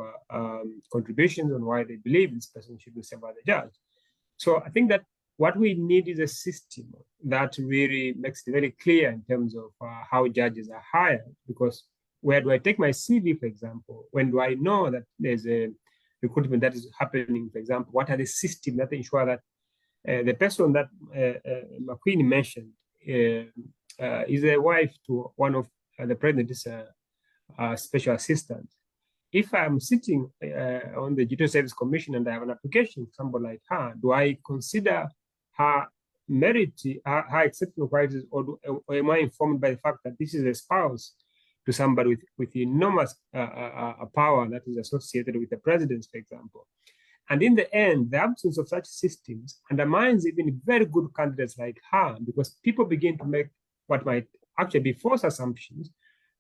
contributions on why they believe this person should be served as a judge. So I think that what we need is a system that really makes it very clear in terms of how judges are hired. Because where do I take my CV, for example? When do I know that there's a recruitment that is happening, for example? What are the systems that ensure that the person that McQueen mentioned is a wife to one of the president's special assistants? If I'm sitting on the Judicial Service Commission and I have an application for somebody like her, do I consider her merit, her exceptional qualities, or am I informed by the fact that this is a spouse to somebody with enormous power that is associated with the president, for example? And in the end, the absence of such systems undermines even very good candidates like her, because people begin to make what might actually be false assumptions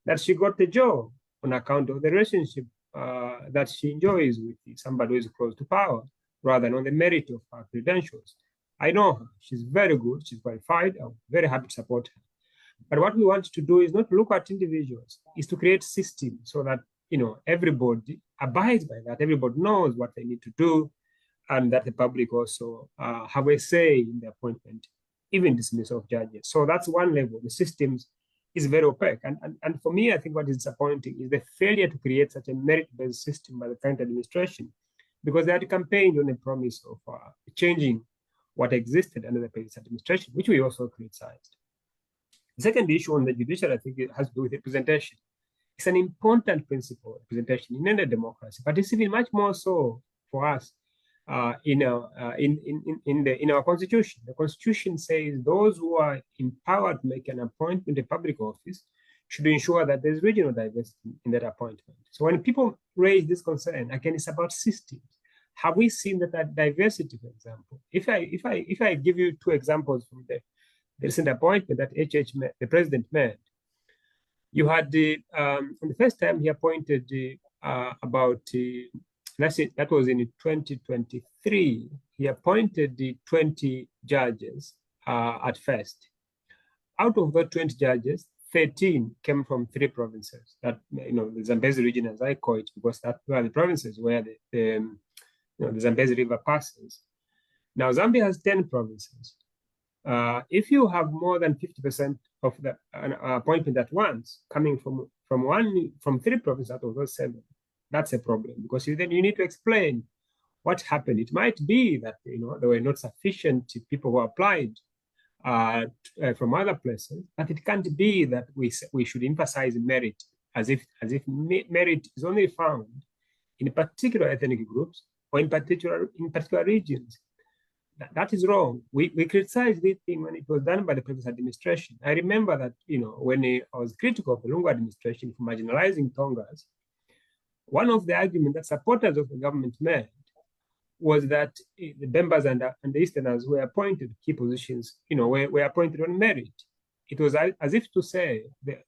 that she got the job on account of the relationship that she enjoys with somebody who is close to power, rather than on the merit of her credentials. I know her. She's very good. She's qualified. I'm very happy to support her. But what we want to do is not look at individuals, is to create systems so that everybody abides by that. Everybody knows what they need to do, and that the public also have a say in the appointment, even dismissal of judges. So that's one level. The systems is very opaque. And for me, I think what is disappointing is the failure to create such a merit-based system by the current administration, because they had campaigned on a promise of changing what existed under the previous administration, which we also criticized. The second issue on the judiciary, I think it has to do with representation. It's an important principle, representation in any democracy, but it's even much more so for us in our constitution. The constitution says those who are empowered to make an appointment in public office should ensure that there's regional diversity in that appointment. So when people raise this concern, again, it's about systems. Have we seen that diversity, for example? If I give you two examples from the recent appointment that the president made, you had on the first time he appointed let's say that was in 2023. He appointed the 20 judges at first. Out of the 20 judges, 13 came from 3 provinces. That, the Zambezi region, as I call it, because that were the provinces where the Zambezi River passes. Now Zambia has 10 provinces. If you have more than 50% of the appointment at once coming from 3 provinces out of those 7, that's a problem, because then you need to explain what happened. It might be that there were not sufficient people who applied from other places, but it can't be that we should emphasize merit as if merit is only found in particular ethnic groups or in particular regions. That is wrong. We criticized this thing when it was done by the previous administration. I remember that when I was critical of the Lungu administration for marginalizing Tongas, one of the arguments that supporters of the government made was that the Bembas and the Easterners were appointed key positions, were appointed on merit. It was as if to say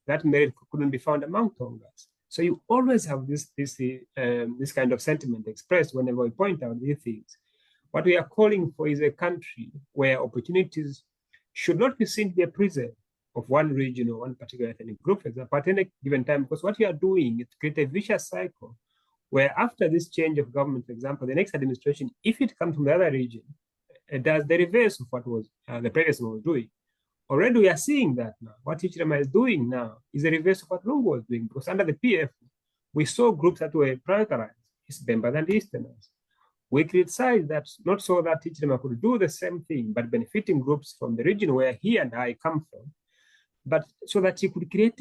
that merit couldn't be found among Tongas. So you always have this kind of sentiment expressed whenever we point out these things. What we are calling for is a country where opportunities should not be seen to be a prison of one region or one particular ethnic group, for example, at any given time, because what you are doing is create a vicious cycle where after this change of government, for example, the next administration, if it comes from the other region, it does the reverse of what was the previous one was doing. Already we are seeing that now. What Hichilema is doing now is the reverse of what Lungu was doing, because under the PF, we saw groups that were prioritized, it's Bembas and Easterners. We criticized that, not so that Hichilema could do the same thing, but benefiting groups from the region where he and I come from, but so that he could create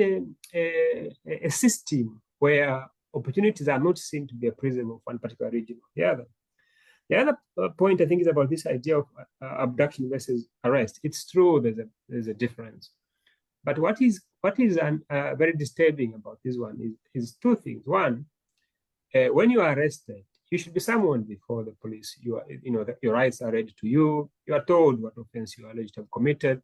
a system where opportunities are not seen to be a prism of one particular region or the other. The other point I think is about this idea of abduction versus arrest. It's true there's a difference, but what is very disturbing about this one is 2 things. One, when you are arrested, you should be summoned before the police. Your rights are read to you. You are told what offense you are alleged to have committed.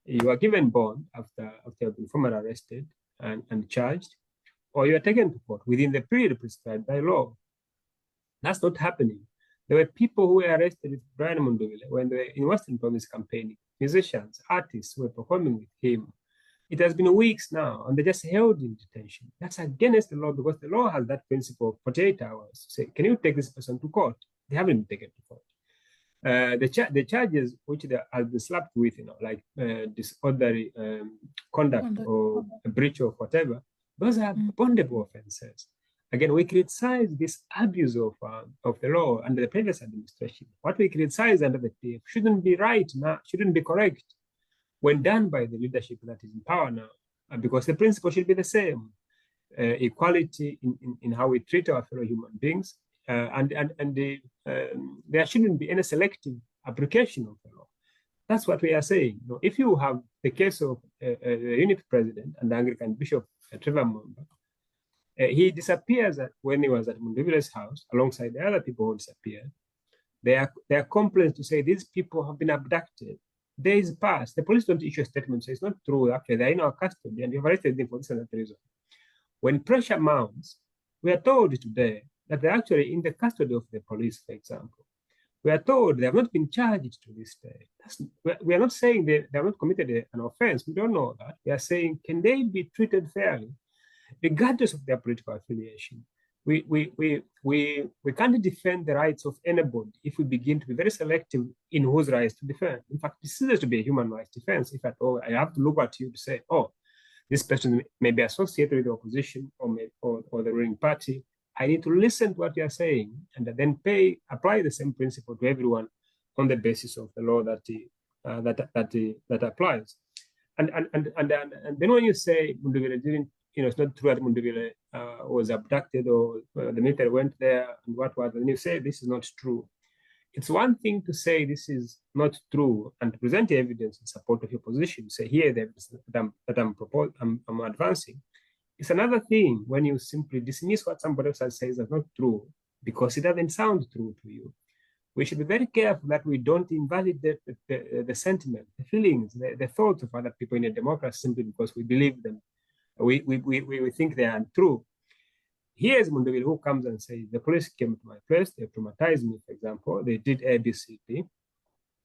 You are given bond after you have been formally arrested and charged, or you are taken to court within the period prescribed by law. That's not happening. There were people who were arrested with Brian Munduvile when they were in Western Province campaigning, musicians, artists who were performing with him. It has been weeks now, and they're just held in detention. That's against the law, because the law has that principle of 48 hours to say, can you take this person to court? They haven't been taken to court. The charges which they have been slapped with, like disorderly conduct or a breach of whatever, those are bondable offenses. Again, we criticize this abuse of the law under the previous administration. What we criticize under the PF shouldn't be right now, shouldn't be correct when done by the leadership that is in power now, because the principle should be the same. Equality in how we treat our fellow human beings, and there shouldn't be any selective application of the law. That's what we are saying. If you have the case of the unit president and the Anglican Bishop Trevor Mumba, he disappears when he was at Munduvile's house alongside the other people who disappeared. There are complaints to say these people have been abducted. Days pass. The police don't issue a statement, so it's not true. Actually, they're in our custody and you've arrested them for this and that reason. When pressure mounts, we are told today that they're actually in the custody of the police, for example. We are told they have not been charged to this day. We are not saying they have not committed an offense. We don't know that. We are saying, can they be treated fairly, regardless of their political affiliation? We can't defend the rights of anybody if we begin to be very selective in whose rights to defend. In fact, this is to be a human rights defense. If at all, I have to look at you to say, oh, this person may be associated with the opposition or the ruling party. I need to listen to what you are saying and then apply the same principle to everyone on the basis of the law that applies. And then when you say Munduvile didn't, it's not true that Munduvile was abducted or the military went there and what, and you say this is not true. it's one thing to say this is not true and to present evidence in support of your position. Say here the evidence I'm advancing. It's another thing when you simply dismiss what somebody else says as not true because it doesn't sound true to you. We should be very careful that we don't invalidate the sentiment, the feelings, the thoughts of other people in a democracy simply because we believe them. We think they are untrue. Here's Mundavile who comes and says, the police came to my place, they traumatized me, for example, they did ABCD.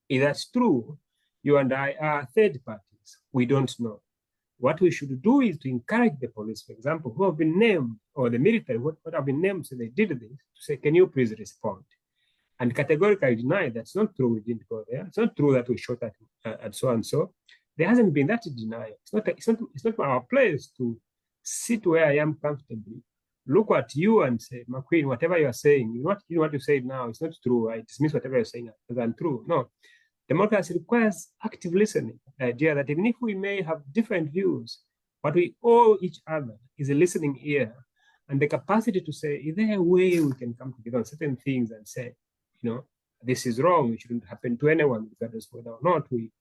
If that's true, you and I are third parties. We don't know. What we should do is to encourage the police, for example, who have been named, or the military, what have been named, so they did this, to say, can you please respond? And categorically deny that's not true, we didn't go there. It's not true that we shot at so and so. There hasn't been that denial. It's not our place to sit where I am comfortably, look at you and say, McQueen, whatever you are saying, you know what you say now, it's not true. I dismiss whatever you're saying as untrue. No. Democracy requires active listening. The idea that even if we may have different views, what we owe each other is a listening ear and the capacity to say, is there a way we can come together on certain things and say, this is wrong, it shouldn't happen to anyone, regardless whether or not we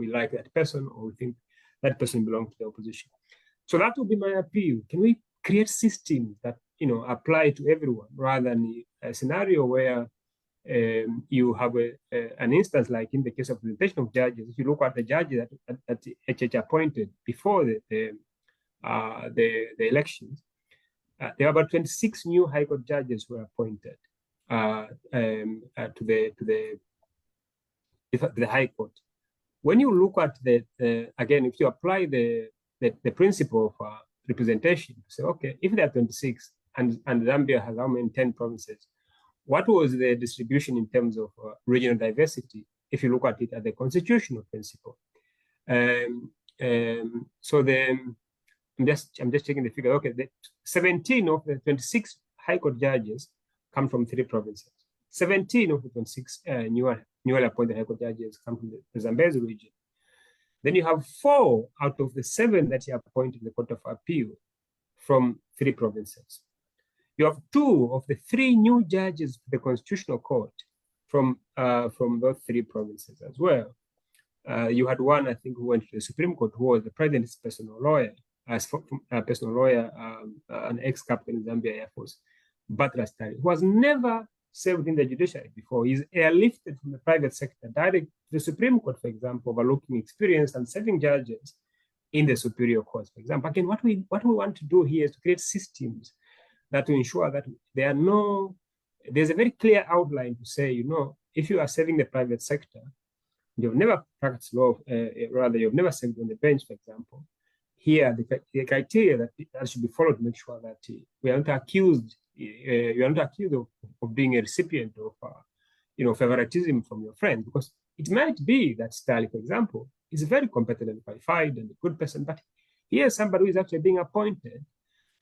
like that person or we think that person belongs to the opposition. So that would be my appeal. Can we create systems that apply to everyone rather than a scenario where you have an instance like in the case of presentation of judges. If you look at the judges that HH appointed before the elections, there were about 26 new High Court judges who were appointed to the High Court. When you look at again, if you apply the principle of representation, say, okay, if there are 26 and Zambia has how many 10 provinces, what was the distribution in terms of regional diversity? If you look at it at the constitutional principle, so then I'm just checking the figure. Okay, 17 of the 26 High Court judges come from 3 provinces. 17 of the 26 newly appointed High Court judges come from the Zambezi region. Then you have 4 out of the 7 that you appointed in the Court of Appeal from 3 provinces. You have 2 of the 3 new judges to the Constitutional Court from those 3 provinces as well. You had one, I think, who went to the Supreme Court, who was the president's personal lawyer, an ex-captain in Zambia Air Force, Butler Stanley, who was never served in the judiciary before. He's airlifted from the private sector, direct to the Supreme Court, for example, overlooking experienced and serving judges in the superior courts, for example. Again, what we want to do here is to create systems that will ensure that there's a very clear outline to say, if you are serving the private sector, you've never practiced law, rather you've never served on the bench, for example. Here, the criteria that should be followed to make sure that we are not accused, of being a recipient of, favoritism from your friend, because it might be that Stanley, for example, is very competent and qualified and a good person, but here's somebody who is actually being appointed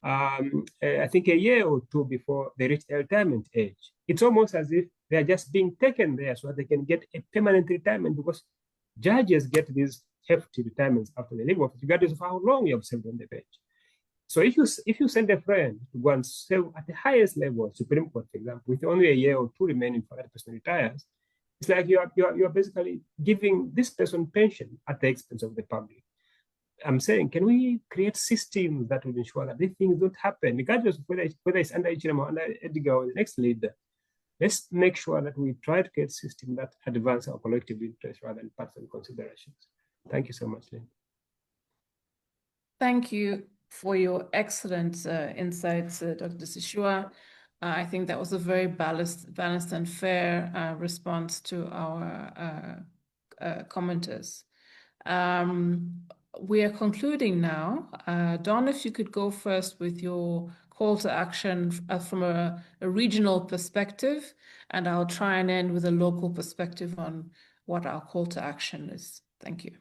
I think a year or 2 before they reach their retirement age. It's almost as if they are just being taken there so that they can get a permanent retirement, because judges get these hefty retirements after they leave office, regardless of how long you have served on the bench. So if you send a friend to go and serve at the highest level, Supreme Court, for example, with only a year or 2 remaining for that person retires, it's like you are basically giving this person pension at the expense of the public. I'm saying, can we create systems that will ensure that these things don't happen, regardless of whether it's under Ichirema or under Edgar or the next leader? Let's make sure that we try to create systems that advance our collective interests rather than personal considerations. Thank you so much, Lynn. Thank you for your excellent insights, Dr. Sishua. I think that was a very balanced and fair response to our commenters. We are concluding now. Don, if you could go first with your call to action from a regional perspective, and I'll try and end with a local perspective on what our call to action is. Thank you.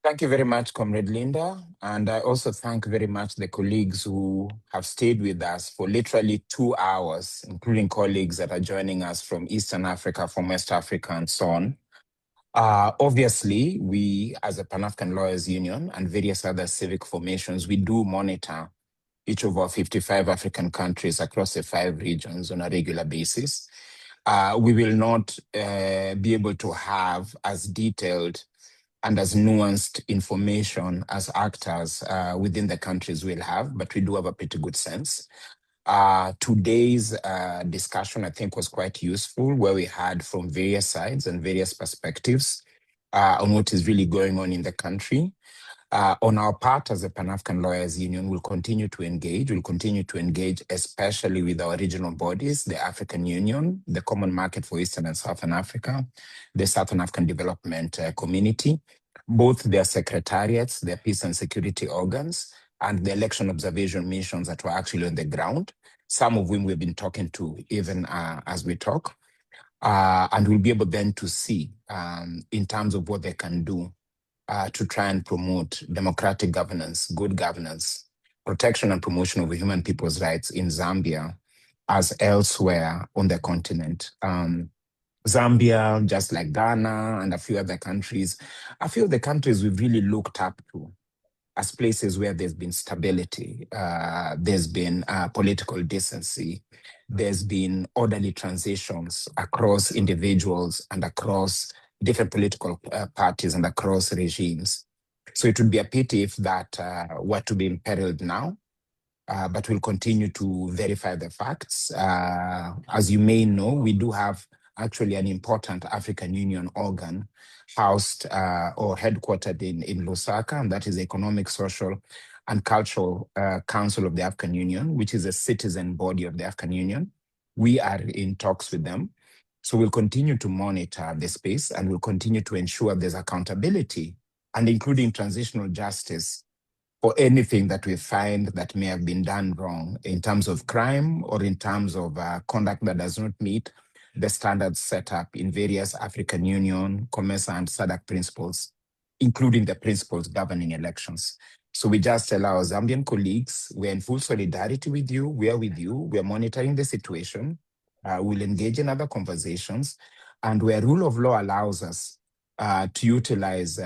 Thank you very much, Comrade Linda. And I also thank very much the colleagues who have stayed with us for literally 2 hours, including colleagues that are joining us from Eastern Africa, from West Africa, and so on. Obviously, we as a Pan-African Lawyers Union and various other civic formations, we do monitor each of our 55 African countries across the 5 regions on a regular basis. we will not be able to have as detailed and as nuanced information as actors within the countries will have, but we do have a pretty good sense. Today's discussion, I think, was quite useful, where we had from various sides and various perspectives on what is really going on in the country. On our part, as the Pan-African Lawyers Union, we'll continue to engage. We'll continue to engage, especially with our regional bodies, the African Union, the Common Market for Eastern and Southern Africa, the Southern African Development Community, both their secretariats, their peace and security organs, and the election observation missions that were actually on the ground, some of whom we've been talking to even as we talk. And we'll be able then to see in terms of what they can do to try and promote democratic governance, good governance, protection and promotion of human people's rights in Zambia as elsewhere on the continent. Zambia, just like Ghana and a few other countries, a few of the countries we've really looked up to as places where there's been stability, there's been political decency, there's been orderly transitions across individuals and across different political parties and across regimes. So it would be a pity if that were to be imperiled now, but we'll continue to verify the facts. As you may know, we do have actually an important African Union organ housed or headquartered in Lusaka, and that is the Economic, Social, and Cultural Council of the African Union, which is a citizen body of the African Union. We are in talks with them. So we'll continue to monitor the space, and we'll continue to ensure there's accountability, and including transitional justice for anything that we find that may have been done wrong in terms of crime or in terms of conduct that does not meet the standards set up in various African Union, COMESA, and SADC principles, including the principles governing elections. So we just tell our Zambian colleagues, we're in full solidarity with you, we are with you, we are monitoring the situation, we'll engage in other conversations, and where rule of law allows us to utilize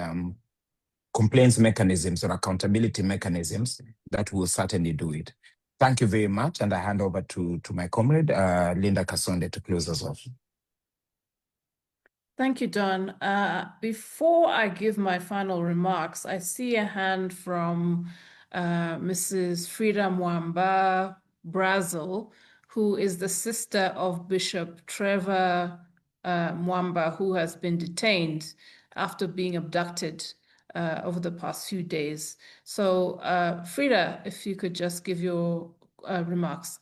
complaints mechanisms or accountability mechanisms, that will certainly do it. Thank you very much, and I hand over to my comrade, Linda Kasonde, to close us off. Thank you, Don. Before I give my final remarks, I see a hand from Mrs. Frida Mwamba Brazil, who is the sister of Bishop Trevor Mwamba, who has been detained after being abducted over the past few days. So Frida, if you could just give your remarks.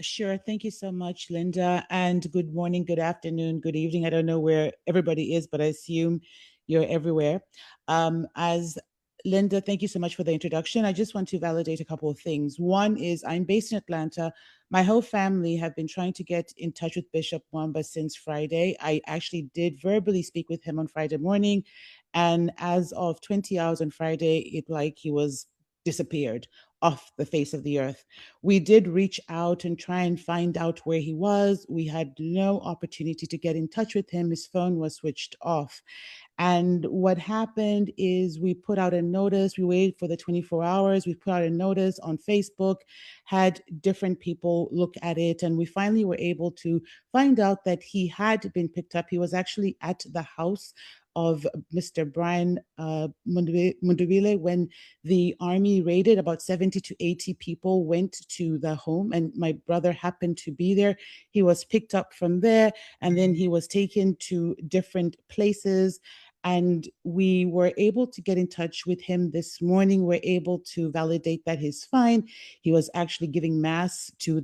Sure. Thank you so much, Linda. And good morning, good afternoon, good evening. I don't know where everybody is, but I assume you're everywhere. As Linda, thank you so much for the introduction. I just want to validate a couple of things. One is I'm based in Atlanta. My whole family have been trying to get in touch with Bishop Mwamba since Friday. I actually did verbally speak with him on Friday morning. And as of 20 hours on Friday, it like he was disappeared off the face of the earth. We did reach out and try and find out where he was. We had no opportunity to get in touch with him. His phone was switched off. And what happened is we put out a notice. We waited for the 24 hours. We put out a notice on Facebook, had different people look at it. And we finally were able to find out that he had been picked up. He was actually at the house of Mr. Brian Mundubile when the army raided. About 70 to 80 people went to the home, and my brother happened to be there. He was picked up from there, and then he was taken to different places. And we were able to get in touch with him this morning. We're able to validate that he's fine. He was actually giving mass to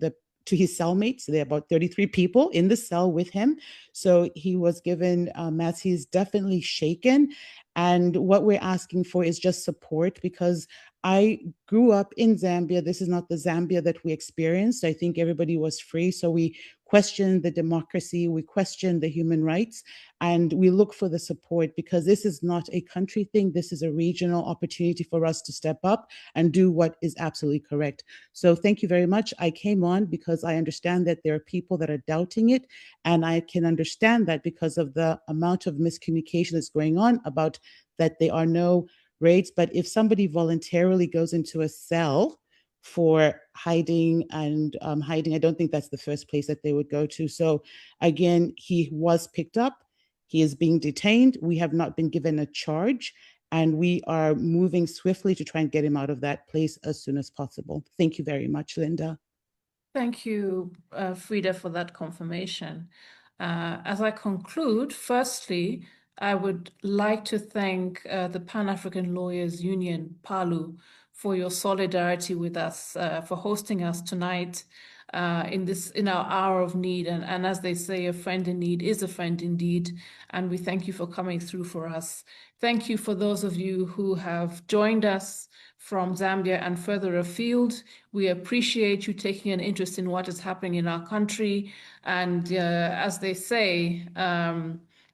his cellmates. There are about 33 people in the cell with him. So he was given mass. He's definitely shaken. And what we're asking for is just support, because I grew up in Zambia. This is not the Zambia that we experienced. I think everybody was free. So we questioned the democracy, we questioned the human rights, and we look for the support, because this is not a country thing. This is a regional opportunity for us to step up and do what is absolutely correct. So thank you very much. I came on because I understand that there are people that are doubting it, and I can understand that because of the amount of miscommunication that's going on about that there are no raids. But if somebody voluntarily goes into a cell for hiding and hiding. I don't think that's the first place that they would go to. So again, he was picked up. He is being detained. We have not been given a charge, and we are moving swiftly to try and get him out of that place as soon as possible. Thank you very much, Linda. Thank you, Frida, for that confirmation. As I conclude, firstly, I would like to thank the Pan-African Lawyers Union, PALU, for your solidarity with us, for hosting us tonight in our hour of need. And as they say, a friend in need is a friend indeed. And we thank you for coming through for us. Thank you for those of you who have joined us from Zambia and further afield. We appreciate you taking an interest in what is happening in our country. And as they say,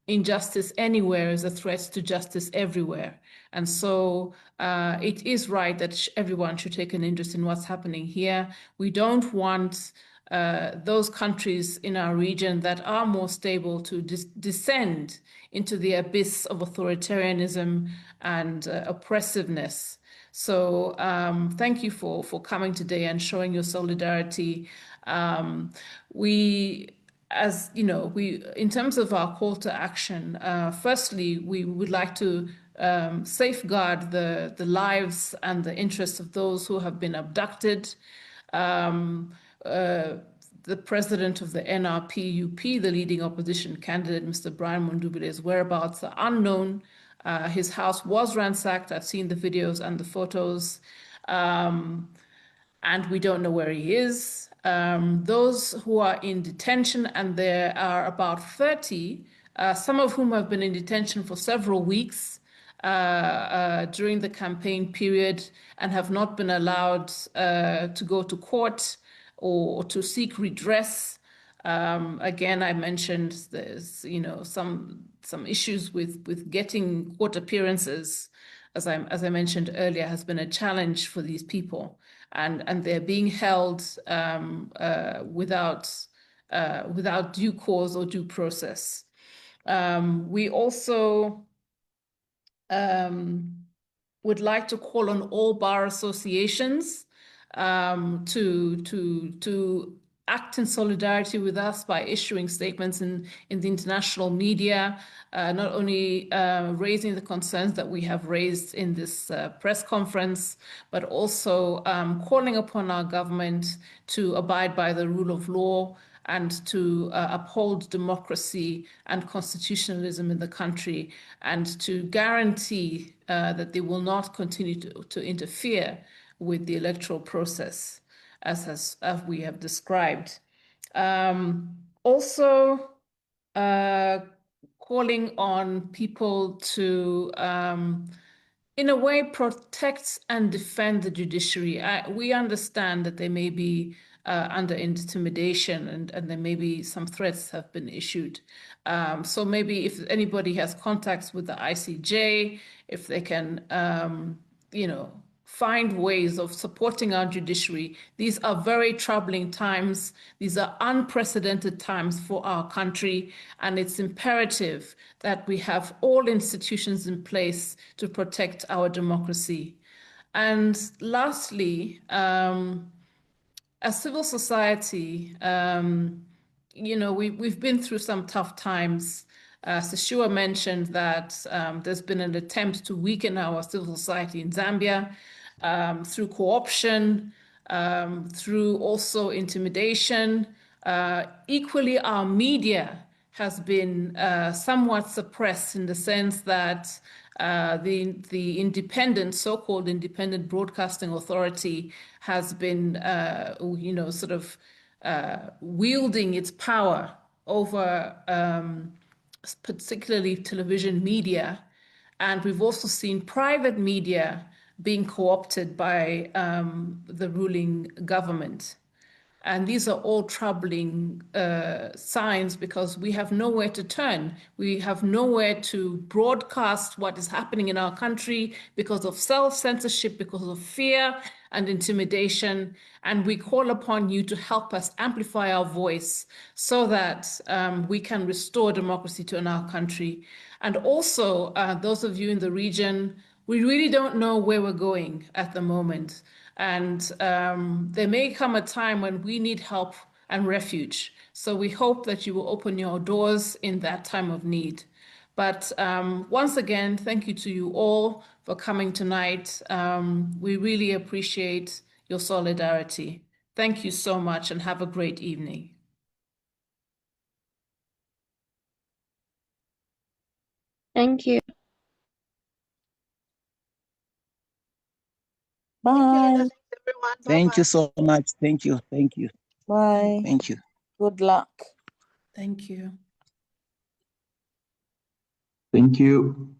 injustice anywhere is a threat to justice everywhere. And so it is right that everyone should take an interest in what's happening here. We don't want those countries in our region that are more stable to descend into the abyss of authoritarianism and oppressiveness. So thank you for coming today and showing your solidarity. As you know, in terms of our call to action, firstly, we would like to safeguard the lives and the interests of those who have been abducted. The president of the NRP-UP, the leading opposition candidate, Mr. Brian Mundubile's whereabouts are unknown. His house was ransacked. I've seen the videos and the photos, and we don't know where he is. Those who are in detention, and there are about 30, some of whom have been in detention for several weeks during the campaign period and have not been allowed to go to court or to seek redress. Again, I mentioned there's some issues with getting court appearances, as I mentioned earlier, has been a challenge for these people, and they're being held without due cause or due process. We also would like to call on all bar associations to act in solidarity with us by issuing statements in the international media, not only raising the concerns that we have raised in this press conference, but also calling upon our government to abide by the rule of law and to uphold democracy and constitutionalism in the country, and to guarantee that they will not continue to interfere with the electoral process, as we have described. Also, calling on people to, in a way, protect and defend the judiciary. We understand that they may be under intimidation, and there may be some threats have been issued. So maybe if anybody has contacts with the ICJ, if they can, find ways of supporting our judiciary. These are very troubling times. These are unprecedented times for our country, and it's imperative that we have all institutions in place to protect our democracy. And lastly, as civil society, we've been through some tough times. Seshua mentioned that there's been an attempt to weaken our civil society in Zambia through co-option, through also intimidation. Equally, our media has been somewhat suppressed in the sense that the independent, so-called independent broadcasting authority has been, wielding its power over particularly television media. And we've also seen private media being co-opted by the ruling government. And these are all troubling signs, because we have nowhere to turn. We have nowhere to broadcast what is happening in our country because of self-censorship, because of fear and intimidation. And we call upon you to help us amplify our voice so that we can restore democracy to our country. And also, those of you in the region, we really don't know where we're going at the moment. And there may come a time when we need help and refuge. So we hope that you will open your doors in that time of need. But once again, thank you to you all for coming tonight. We really appreciate your solidarity. Thank you so much and have a great evening. Thank you. Bye. Thank you so much. Thank you. Thank you. Bye. Thank you. Good luck. Thank you. Thank you.